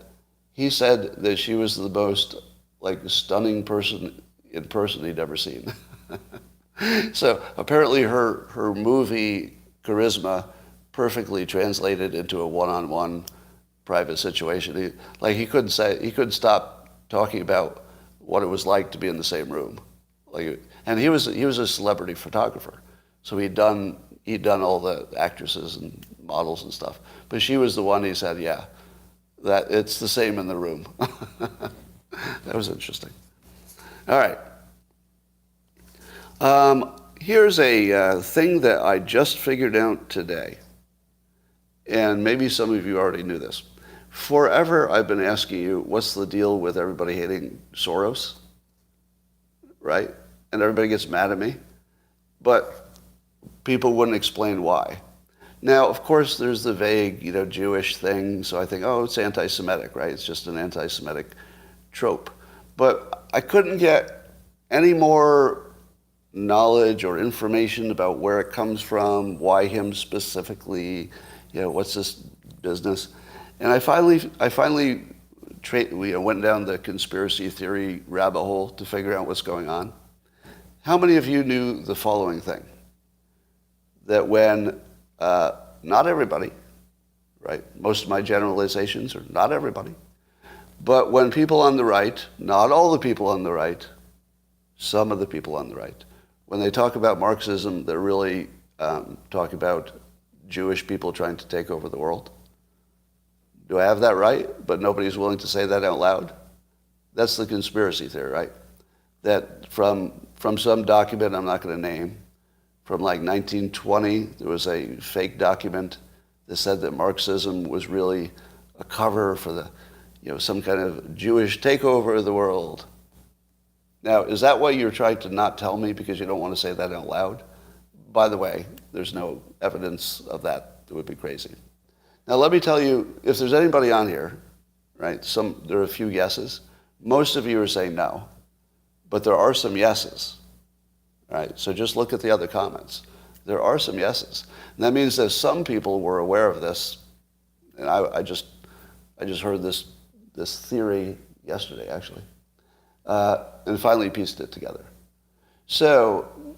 he said that she was the most stunning person in person he'd ever seen. So apparently her movie charisma perfectly translated into a one-on-one private situation. He couldn't stop talking about what it was like to be in the same room. And he was a celebrity photographer, so he'd done all the actresses and models and stuff. But she was the one he said, yeah, that it's the same in the room. That was interesting. All right. Here's a thing that I just figured out today. And maybe some of you already knew this. Forever I've been asking you, what's the deal with everybody hating Soros? Right? And everybody gets mad at me. But people wouldn't explain why. Now, of course, there's the vague, Jewish thing. So I think, oh, it's anti-Semitic, right? It's just an anti-Semitic trope. But I couldn't get any more knowledge or information about where it comes from, why him specifically, what's this business. And I finally went down the conspiracy theory rabbit hole to figure out what's going on. How many of you knew the following thing? That when, not everybody, right? Most of my generalizations are not everybody. But when people on the right, not all the people on the right, some of the people on the right, when they talk about Marxism, they're really talking about Jewish people trying to take over the world. Do I have that right? But nobody's willing to say that out loud? That's the conspiracy theory, right? That from some document I'm not going to name, from 1920, there was a fake document that said that Marxism was really a cover for the, some kind of Jewish takeover of the world. Now, is that why you're trying to not tell me because you don't want to say that out loud? By the way, there's no evidence of that. It would be crazy. Now, let me tell you, if there's anybody on here, right, there are a few yeses. Most of you are saying no, but there are some yeses, right? So just look at the other comments. There are some yeses. And that means that some people were aware of this, and I just heard this theory yesterday, actually. And finally pieced it together. So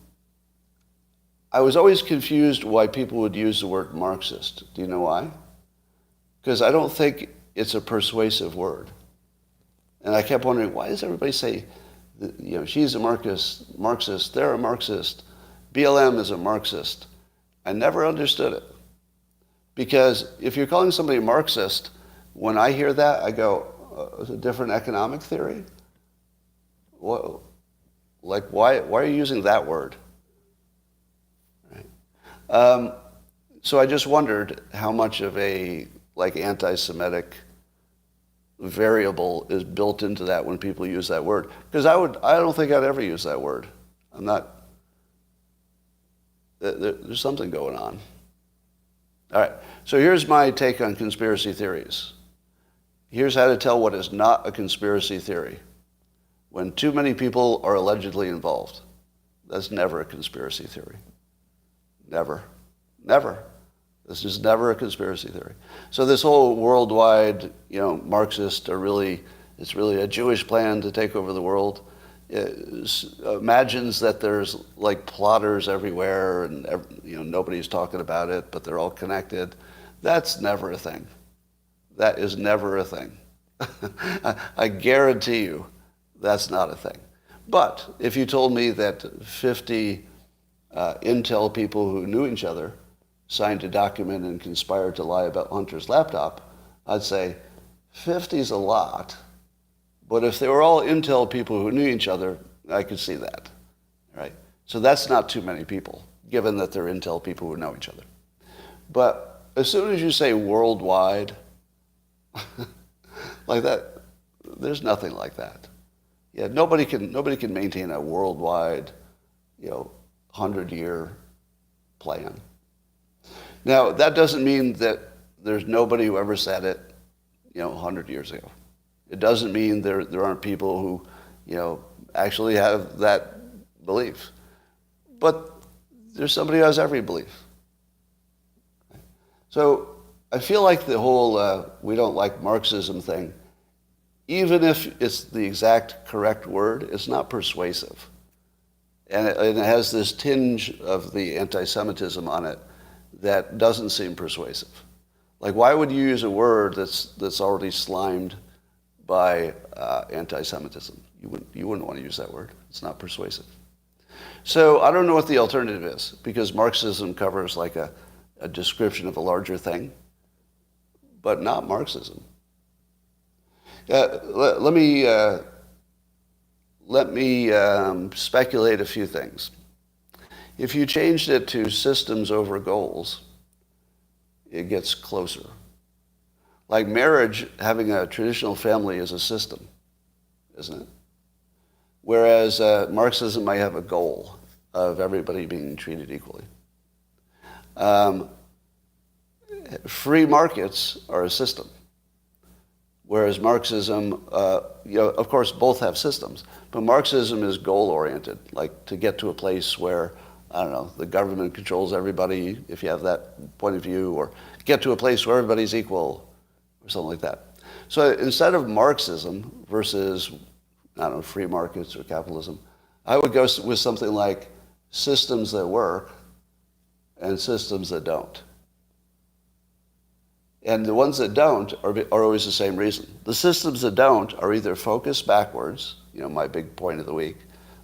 I was always confused why people would use the word Marxist. Do you know why? Because I don't think it's a persuasive word. And I kept wondering, why does everybody say, she's a Marxist, they're a Marxist, BLM is a Marxist? I never understood it. Because if you're calling somebody a Marxist, when I hear that, I go, it's a different economic theory? What, why are you using that word? Right. So I just wondered how much of a anti-Semitic variable is built into that when people use that word. Because I don't think I'd ever use that word. I'm not, there's something going on. All right, so here's my take on conspiracy theories. Here's how to tell what is not a conspiracy theory. When too many people are allegedly involved, that's never a conspiracy theory. Never. Never. This is never a conspiracy theory. So this whole worldwide, Marxist it's really a Jewish plan to take over the world. It imagines that there's plotters everywhere and nobody's talking about it, but they're all connected. That's never a thing. That is never a thing. I guarantee you that's not a thing. But if you told me that 50 Intel people who knew each other signed a document and conspired to lie about Hunter's laptop, I'd say 50's a lot. But if they were all Intel people who knew each other, I could see that, right? So that's not too many people, given that they're Intel people who know each other. But as soon as you say worldwide, like that, there's nothing like that. Yeah, nobody can maintain a worldwide, 100-year plan. Now, that doesn't mean that there's nobody who ever said it, 100 years ago. It doesn't mean there aren't people who, actually have that belief. But there's somebody who has every belief. So I feel like the whole we don't like Marxism thing, even if it's the exact correct word, it's not persuasive. And it has this tinge of the anti-Semitism on it that doesn't seem persuasive. Why would you use a word that's already slimed by anti-Semitism? You wouldn't want to use that word. It's not persuasive. So I don't know what the alternative is, because Marxism covers a description of a larger thing, but not Marxism. Let me speculate a few things. If you changed it to systems over goals, it gets closer. Like marriage, having a traditional family is a system, isn't it? Whereas Marxism might have a goal of everybody being treated equally. Free markets are a system, whereas Marxism, of course, both have systems, but Marxism is goal-oriented, to get to a place where, the government controls everybody, if you have that point of view, or get to a place where everybody's equal, or something like that. So instead of Marxism versus, free markets or capitalism, I would go with something like systems that work and systems that don't. And the ones that don't are always the same reason. The systems that don't are either focused backwards, my big point of the week.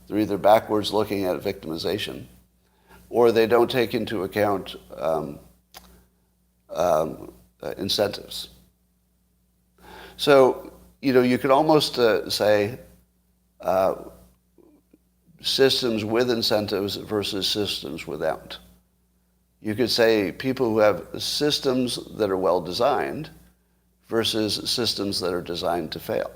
They're either backwards looking at victimization, or they don't take into account incentives. So, you could almost say systems with incentives versus systems without. You could say people who have systems that are well designed versus systems that are designed to fail.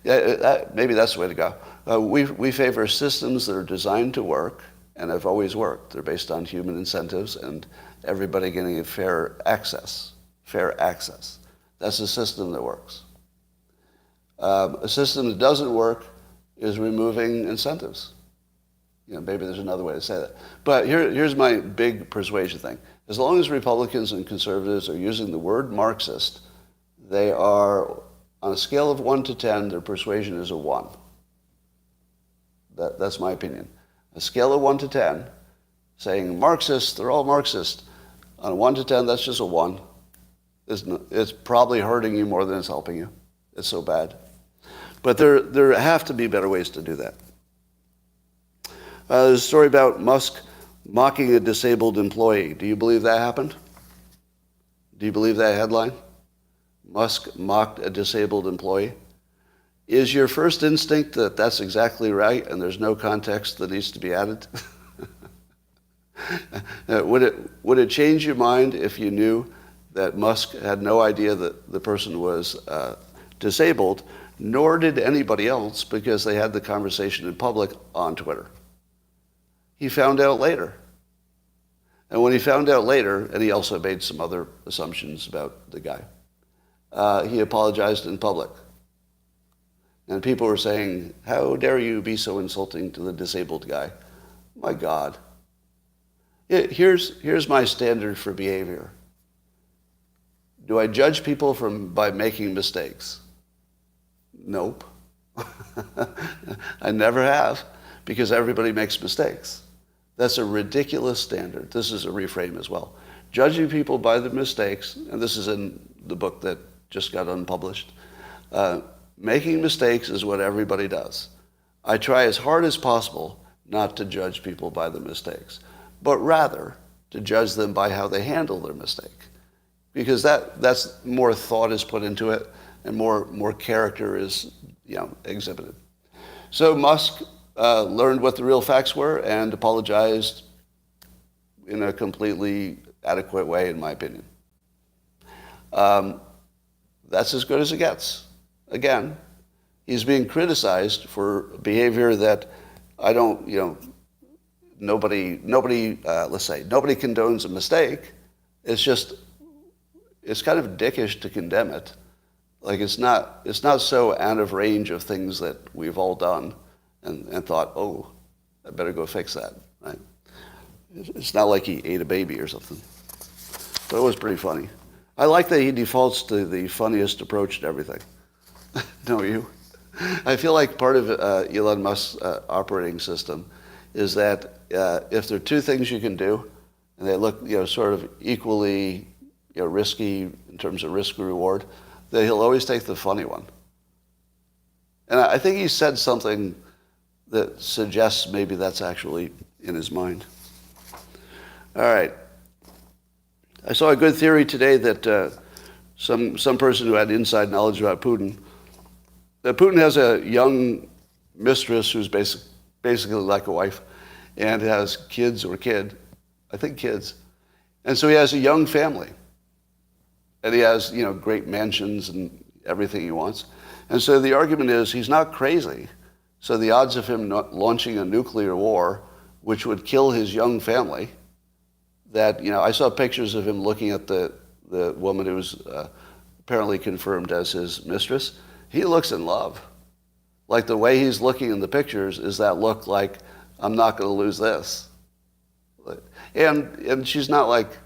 Yeah, maybe that's the way to go. We favor systems that are designed to work and have always worked. They're based on human incentives and everybody getting a fair access. Fair access. That's a system that works. A system that doesn't work is removing incentives. Maybe there's another way to say that. But here's my big persuasion thing. As long as Republicans and conservatives are using the word Marxist, they are, on a scale of 1 to 10, their persuasion is a 1. That's my opinion. A scale of 1 to 10, saying Marxists, they're all Marxist. On 1 to 10, that's just a 1. It's probably hurting you more than it's helping you. It's so bad. But there have to be better ways to do that. There's a story about Musk mocking a disabled employee. Do you believe that happened? Do you believe that headline? Musk mocked a disabled employee. Is your first instinct that that's exactly right and there's no context that needs to be added? Would it change your mind if you knew that Musk had no idea that the person was disabled, nor did anybody else because they had the conversation in public on Twitter? He found out later. And when he found out later, and he also made some other assumptions about the guy, he apologized in public. And people were saying, how dare you be so insulting to the disabled guy? My God. Here's my standard for behavior. Do I judge people by making mistakes? Nope. I never have, because everybody makes mistakes. That's a ridiculous standard. This is a reframe as well. Judging people by their mistakes, and this is in the book that just got unpublished, making mistakes is what everybody does. I try as hard as possible not to judge people by the mistakes, but rather to judge them by how they handle their mistake. Because that's more thought is put into it and more character is exhibited. So Musk learned what the real facts were and apologized in a completely adequate way, in my opinion. That's as good as it gets. Again, he's being criticized for behavior that nobody condones a mistake. It's kind of dickish to condemn it. Like it's not so out of range of things that we've all done and thought, oh, I better go fix that, right? It's not like he ate a baby or something. But it was pretty funny. I like that he defaults to the funniest approach to everything. Don't you? I feel like part of Elon Musk's operating system is that if there are two things you can do, and they look sort of equally risky in terms of risk reward, that he'll always take the funny one. And I think he said something that suggests maybe that's actually in his mind. All right. I saw a good theory today that some person who had inside knowledge about Putin, that Putin has a young mistress who's basically like a wife and has kids. And so he has a young family. And he has, great mansions and everything he wants. And so the argument is he's not crazy. So the odds of him not launching a nuclear war, which would kill his young family, that, I saw pictures of him looking at the woman who was apparently confirmed as his mistress. He looks in love. Like the way he's looking in the pictures is that look like, I'm not going to lose this. And she's not like,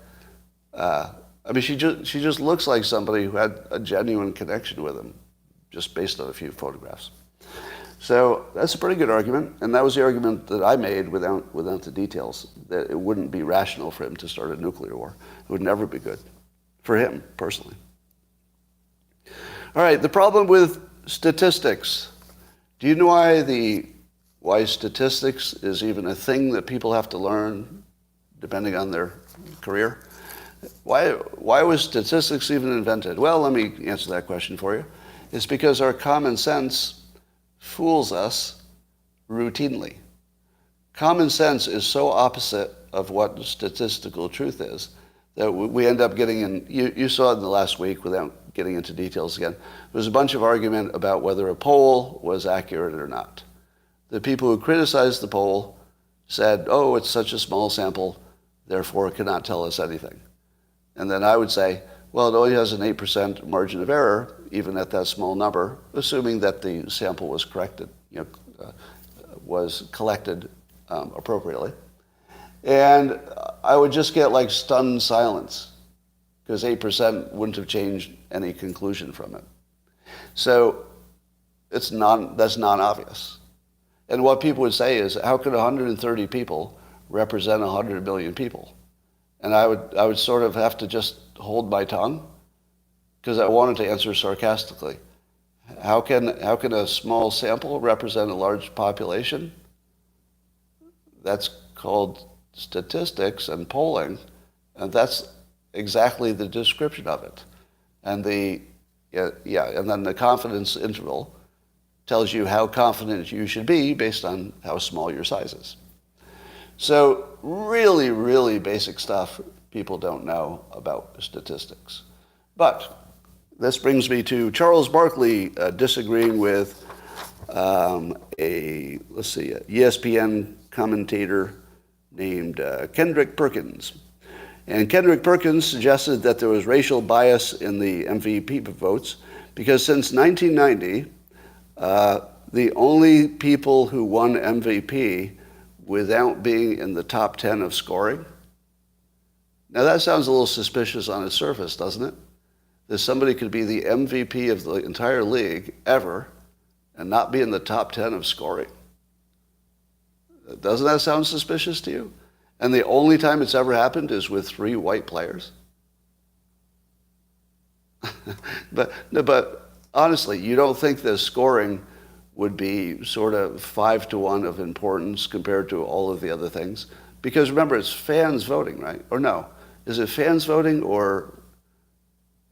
she just looks like somebody who had a genuine connection with him, just based on a few photographs. So that's a pretty good argument, and that was the argument that I made without the details, that it wouldn't be rational for him to start a nuclear war. It would never be good, for him personally. All right, the problem with statistics. Do you know why statistics is even a thing that people have to learn, depending on their career? Why was statistics even invented? Well, let me answer that question for you. It's because our common sense fools us routinely. Common sense is so opposite of what statistical truth is that we end up getting in, you saw in the last week, without getting into details again, there was a bunch of argument about whether a poll was accurate or not. The people who criticized the poll said, oh, it's such a small sample, therefore it cannot tell us anything. And then I would say, well, it only has an 8% margin of error, even at that small number, assuming that the sample was was collected appropriately. And I would just get like stunned silence, because 8% wouldn't have changed any conclusion from it. So that's non-obvious. And what people would say is, how could 130 people represent 100 million people. And I would sort of have to just hold my tongue because I wanted to answer sarcastically. How can a small sample represent a large population? That's called statistics and polling, and that's exactly the description of it. And and then the confidence interval tells you how confident you should be based on how small your size is. So really, really basic stuff people don't know about statistics. But this brings me to Charles Barkley disagreeing with a ESPN commentator named Kendrick Perkins. And Kendrick Perkins suggested that there was racial bias in the MVP votes because since 1990, the only people who won MVP without being in the top 10 of scoring. Now that sounds a little suspicious on its surface, doesn't it? That somebody could be the MVP of the entire league ever and not be in the top 10 of scoring. Doesn't that sound suspicious to you? And the only time it's ever happened is with 3 white players? But honestly, you don't think the scoring would be sort of 5-1 of importance compared to all of the other things? Because remember, it's fans voting, right? Or no? Is it fans voting or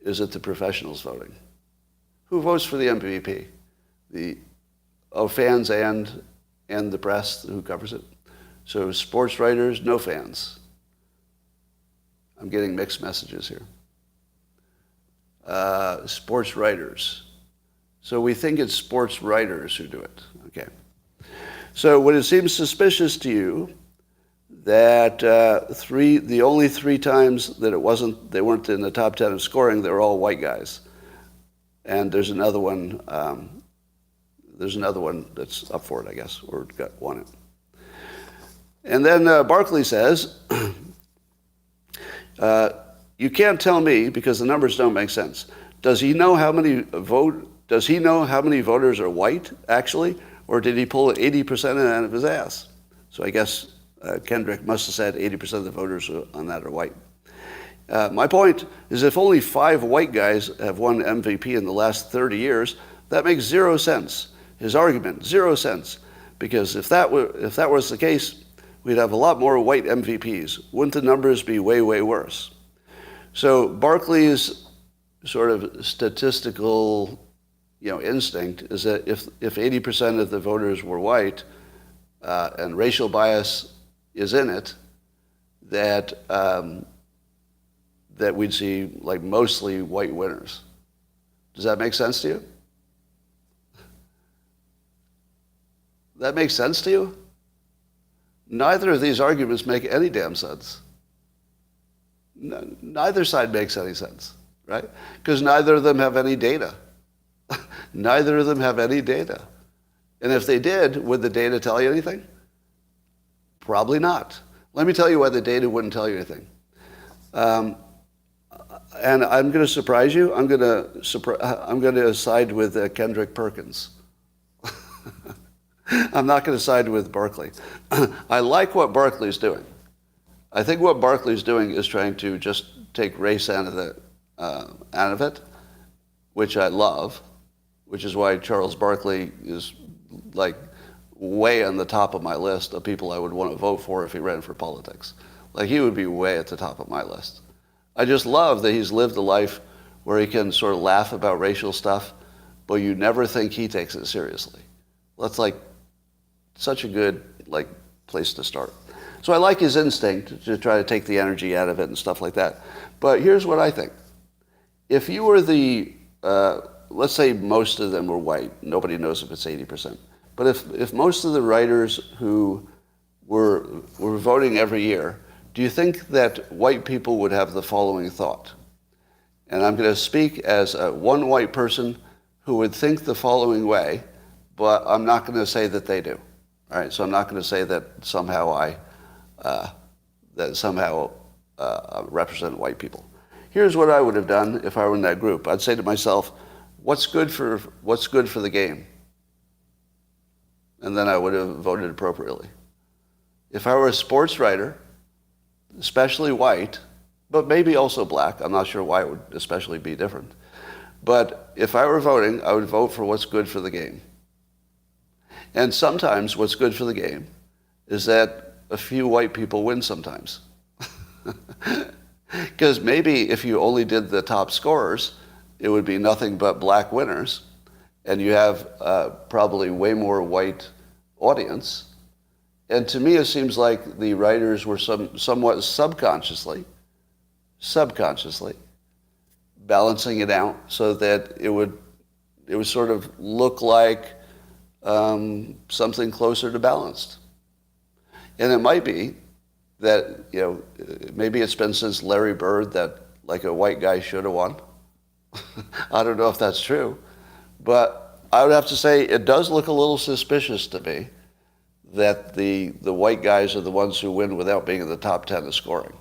is it the professionals voting? Who votes for the MVP? Fans and the press who covers it? So sports writers, no fans. I'm getting mixed messages here. Sports writers. So we think it's sports writers who do it. Okay. So when it seems suspicious to you that the only 3 times that they weren't in the top 10 of scoring, they were all white guys. And there's another one that's up for it, I guess, or won it. And then Barkley says, you can't tell me because the numbers don't make sense. Does he know how many voters are white, actually? Or did he pull 80% out of his ass? So I guess Kendrick must have said 80% of the voters on that are white. My point is if only 5 white guys have won MVP in the last 30 years, that makes 0 sense. His argument, 0 sense. Because if that was the case, we'd have a lot more white MVPs. Wouldn't the numbers be way, way worse? So Barkley's sort of statistical instinct is that if 80% of the voters were white and racial bias is in it, that we'd see like mostly white winners. Does that make sense to you? That makes sense to you? Neither of these arguments make any damn sense. Neither side makes any sense, right? Because neither of them have any data. Neither of them have any data. And if they did, would the data tell you anything? Probably not. Let me tell you why the data wouldn't tell you anything. And I'm going to surprise you. I'm going to side with Kendrick Perkins. I'm not going to side with Barkley. I like what Barkley's doing. I think what Barkley's doing is trying to just take race out of it, which I love, which is why Charles Barkley is like way on the top of my list of people I would want to vote for if he ran for politics. Like he would be way at the top of my list. I just love that he's lived a life where he can sort of laugh about racial stuff, but you never think he takes it seriously. That's like such a good place to start. So I like his instinct to try to take the energy out of it and stuff like that. But here's what I think. If you were let's say most of them were white, nobody knows if it's 80%. But if most of the writers who were voting every year, do you think that white people would have the following thought? And I'm going to speak as one white person who would think the following way, but I'm not going to say that they do. All right, so I'm not going to say that somehow I represent white people. Here's what I would have done if I were in that group. I'd say to myself, what's good for the game? And then I would have voted appropriately. if I were a sports writer, especially white, but maybe also black, I'm not sure why it would especially be different, but if I were voting, I would vote for what's good for the game. And sometimes what's good for the game is that a few white people win sometimes. Because maybe if you only did the top scorers, it would be nothing but black winners, and you have probably way more white audience. And to me, it seems like the writers were somewhat subconsciously balancing it out so that it would sort of look like something closer to balanced. And it might be that, maybe it's been since Larry Bird that like a white guy should have won. I don't know if that's true, but I would have to say it does look a little suspicious to me that the white guys are the ones who win without being in the top 10 of scoring.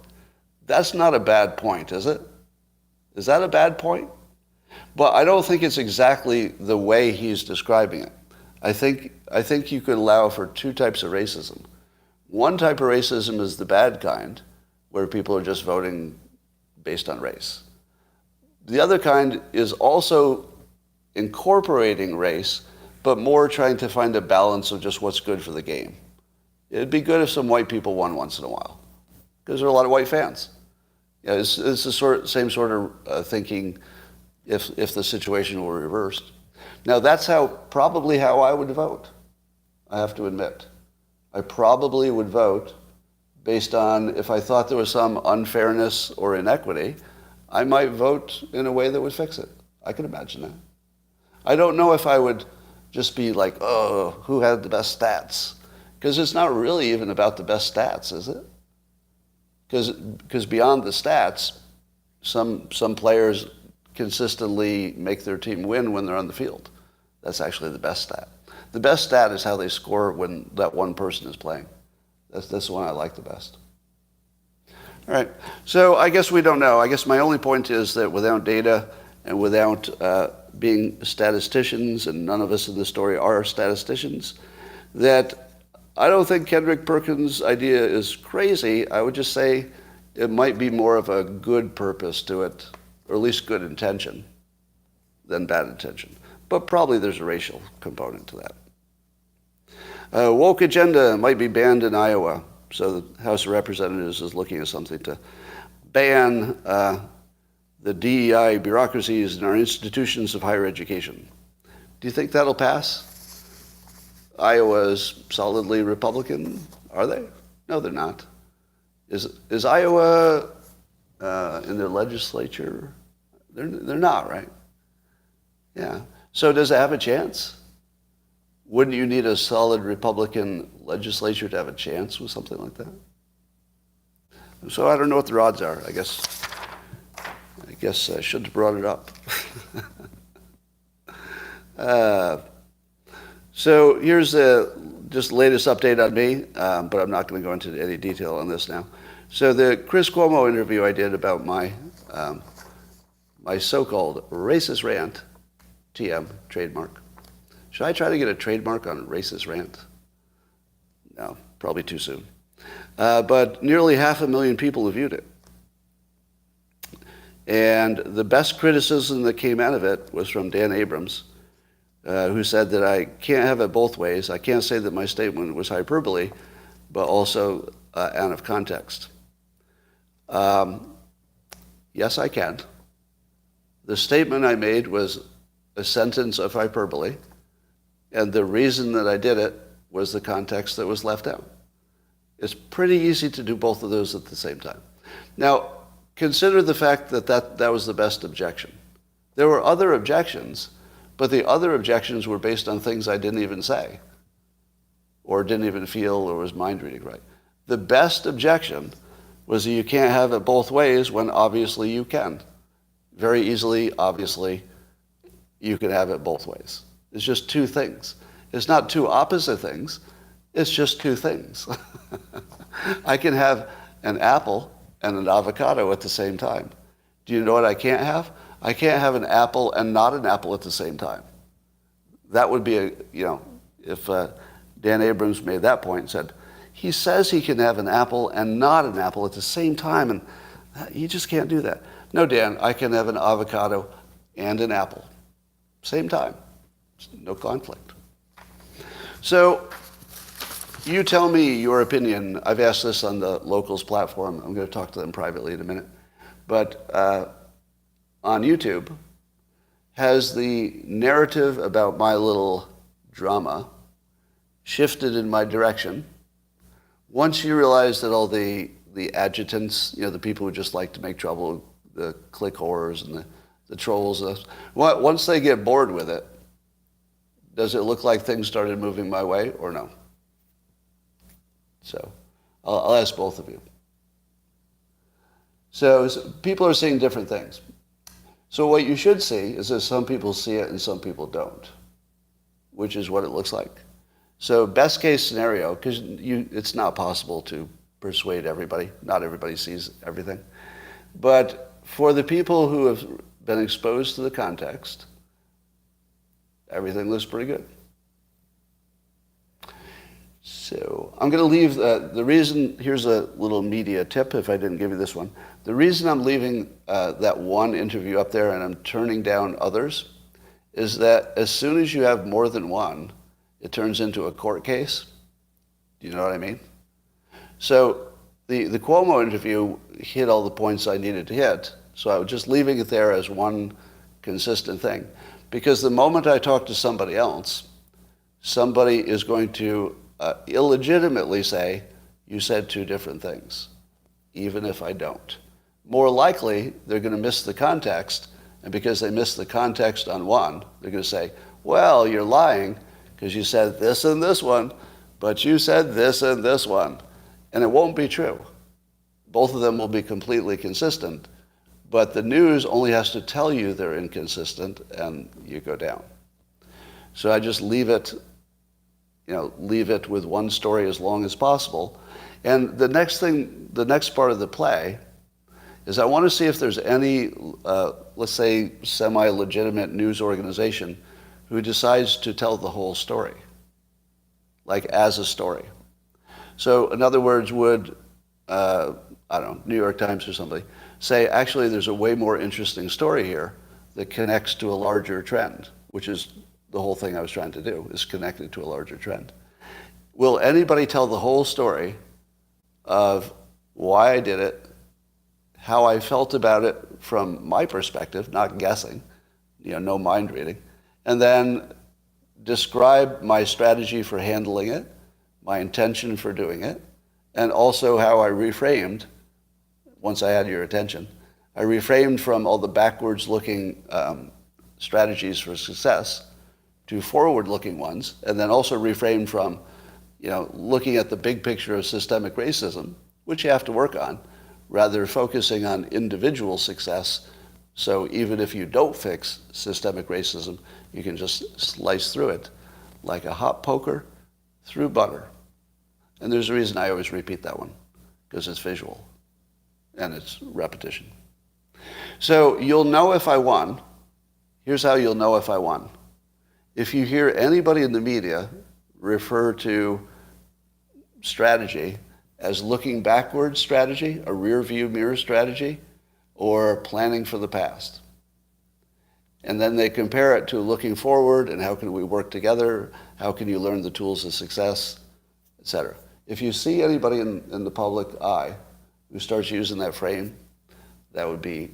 That's not a bad point, is it? Is that a bad point? But I don't think it's exactly the way he's describing it. I think you could allow for two types of racism. One type of racism is the bad kind, where people are just voting based on race. The other kind is also incorporating race, but more trying to find a balance of just what's good for the game. It'd be good if some white people won once in a while, because there are a lot of white fans. It's the same sort of thinking if the situation were reversed. Now, that's probably how I would vote, I have to admit. I probably would vote based on if I thought there was some unfairness or inequity, I might vote in a way that would fix it. I could imagine that. I don't know if I would just be like, oh, who had the best stats? Because it's not really even about the best stats, is it? Because beyond the stats, some players consistently make their team win when they're on the field. That's actually the best stat. The best stat is how they score when that one person is playing. That's the one I like the best. All right, so I guess we don't know. I guess my only point is that without data and without being statisticians, and none of us in this story are statisticians, that I don't think Kendrick Perkins' idea is crazy. I would just say it might be more of a good purpose to it, or at least good intention, than bad intention. But probably there's a racial component to that. Woke agenda might be banned in Iowa. So the House of Representatives is looking at something to ban the DEI bureaucracies in our institutions of higher education. Do you think that'll pass? Iowa is solidly Republican. Are they? No, they're not. Is Iowa in their legislature? They're not, right? Yeah. So does it have a chance? Wouldn't you need a solid Republican legislature to have a chance with something like that? So I don't know what the odds are. I guess I should have brought it up. So here's just the latest update on me, but I'm not going to go into any detail on this now. So the Chris Cuomo interview I did about my so-called racist rant, TM, trademark. Should I try to get a trademark on racist rant? No, probably too soon. But nearly 500,000 people have viewed it. And the best criticism that came out of it was from Dan Abrams, who said that I can't have it both ways. I can't say that my statement was hyperbole, but also out of context. Yes, I can. The statement I made was a sentence of hyperbole, and the reason that I did it was the context that was left out. It's pretty easy to do both of those at the same time. Now, consider the fact that was the best objection. There were other objections, but the other objections were based on things I didn't even say, or didn't even feel, or was mind reading right. The best objection was that you can't have it both ways when obviously you can. Very easily, obviously, you can have it both ways. It's just two things. It's not two opposite things. It's just two things. I can have an apple and an avocado at the same time. Do you know what I can't have? I can't have an apple and not an apple at the same time. That would be if Dan Abrams made that point and said, He says he can have an apple and not an apple at the same time, and he just can't do that. No, Dan, I can have an avocado and an apple. Same time. No conflict. So you tell me your opinion. I've asked this on the Locals platform. I'm going to talk to them privately in a minute. But on YouTube, has the narrative about my little drama shifted in my direction once you realize that all the adjutants, the people who just like to make trouble, the click whores and the trolls, once they get bored with it, does it look like things started moving my way or no? So I'll ask both of you. So people are seeing different things. So what you should see is that some people see it and some people don't, which is what it looks like. So best case scenario, because it's not possible to persuade everybody. Not everybody sees everything. But for the people who have been exposed to the context, everything looks pretty good. So I'm going to leave the reason, here's a little media tip if I didn't give you this one. The reason I'm leaving that one interview up there and I'm turning down others is that as soon as you have more than one, it turns into a court case. Do you know what I mean? So the Cuomo interview hit all the points I needed to hit. So I was just leaving it there as one consistent thing. Because the moment I talk to somebody else, somebody is going to illegitimately say, you said two different things, even if I don't. More likely, they're going to miss the context, and because they missed the context on one, they're going to say, well, you're lying because you said this and this one, but you said this and this one. And it won't be true. Both of them will be completely consistent, but the news only has to tell you they're inconsistent, and you go down. So I just leave it with one story as long as possible. And the next part of the play is I want to see if there's any, let's say, semi-legitimate news organization who decides to tell the whole story, like as a story. So in other words, would, New York Times or somebody, say, actually, there's a way more interesting story here that connects to a larger trend, which is the whole thing I was trying to do, is connected to a larger trend. Will anybody tell the whole story of why I did it, how I felt about it from my perspective, not guessing, no mind reading, and then describe my strategy for handling it, my intention for doing it, and also how I reframed, once I had your attention, I reframed from all the backwards-looking strategies for success to forward-looking ones, and then also reframed from, looking at the big picture of systemic racism, which you have to work on, rather focusing on individual success. So even if you don't fix systemic racism, you can just slice through it like a hot poker through butter. And there's a reason I always repeat that one, because it's visual and it's repetition. So you'll know if I won. Here's how you'll know if I won. If you hear anybody in the media refer to strategy as looking backwards strategy, a rear view mirror strategy, or planning for the past. And then they compare it to looking forward and how can we work together, how can you learn the tools of success, etc. If you see anybody in the public eye who starts using that frame, that would be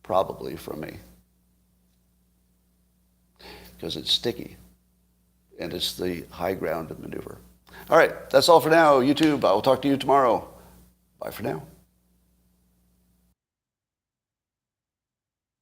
probably from me. Because it's sticky, and it's the high ground of maneuver. All right, that's all for now, YouTube. I will talk to you tomorrow. Bye for now.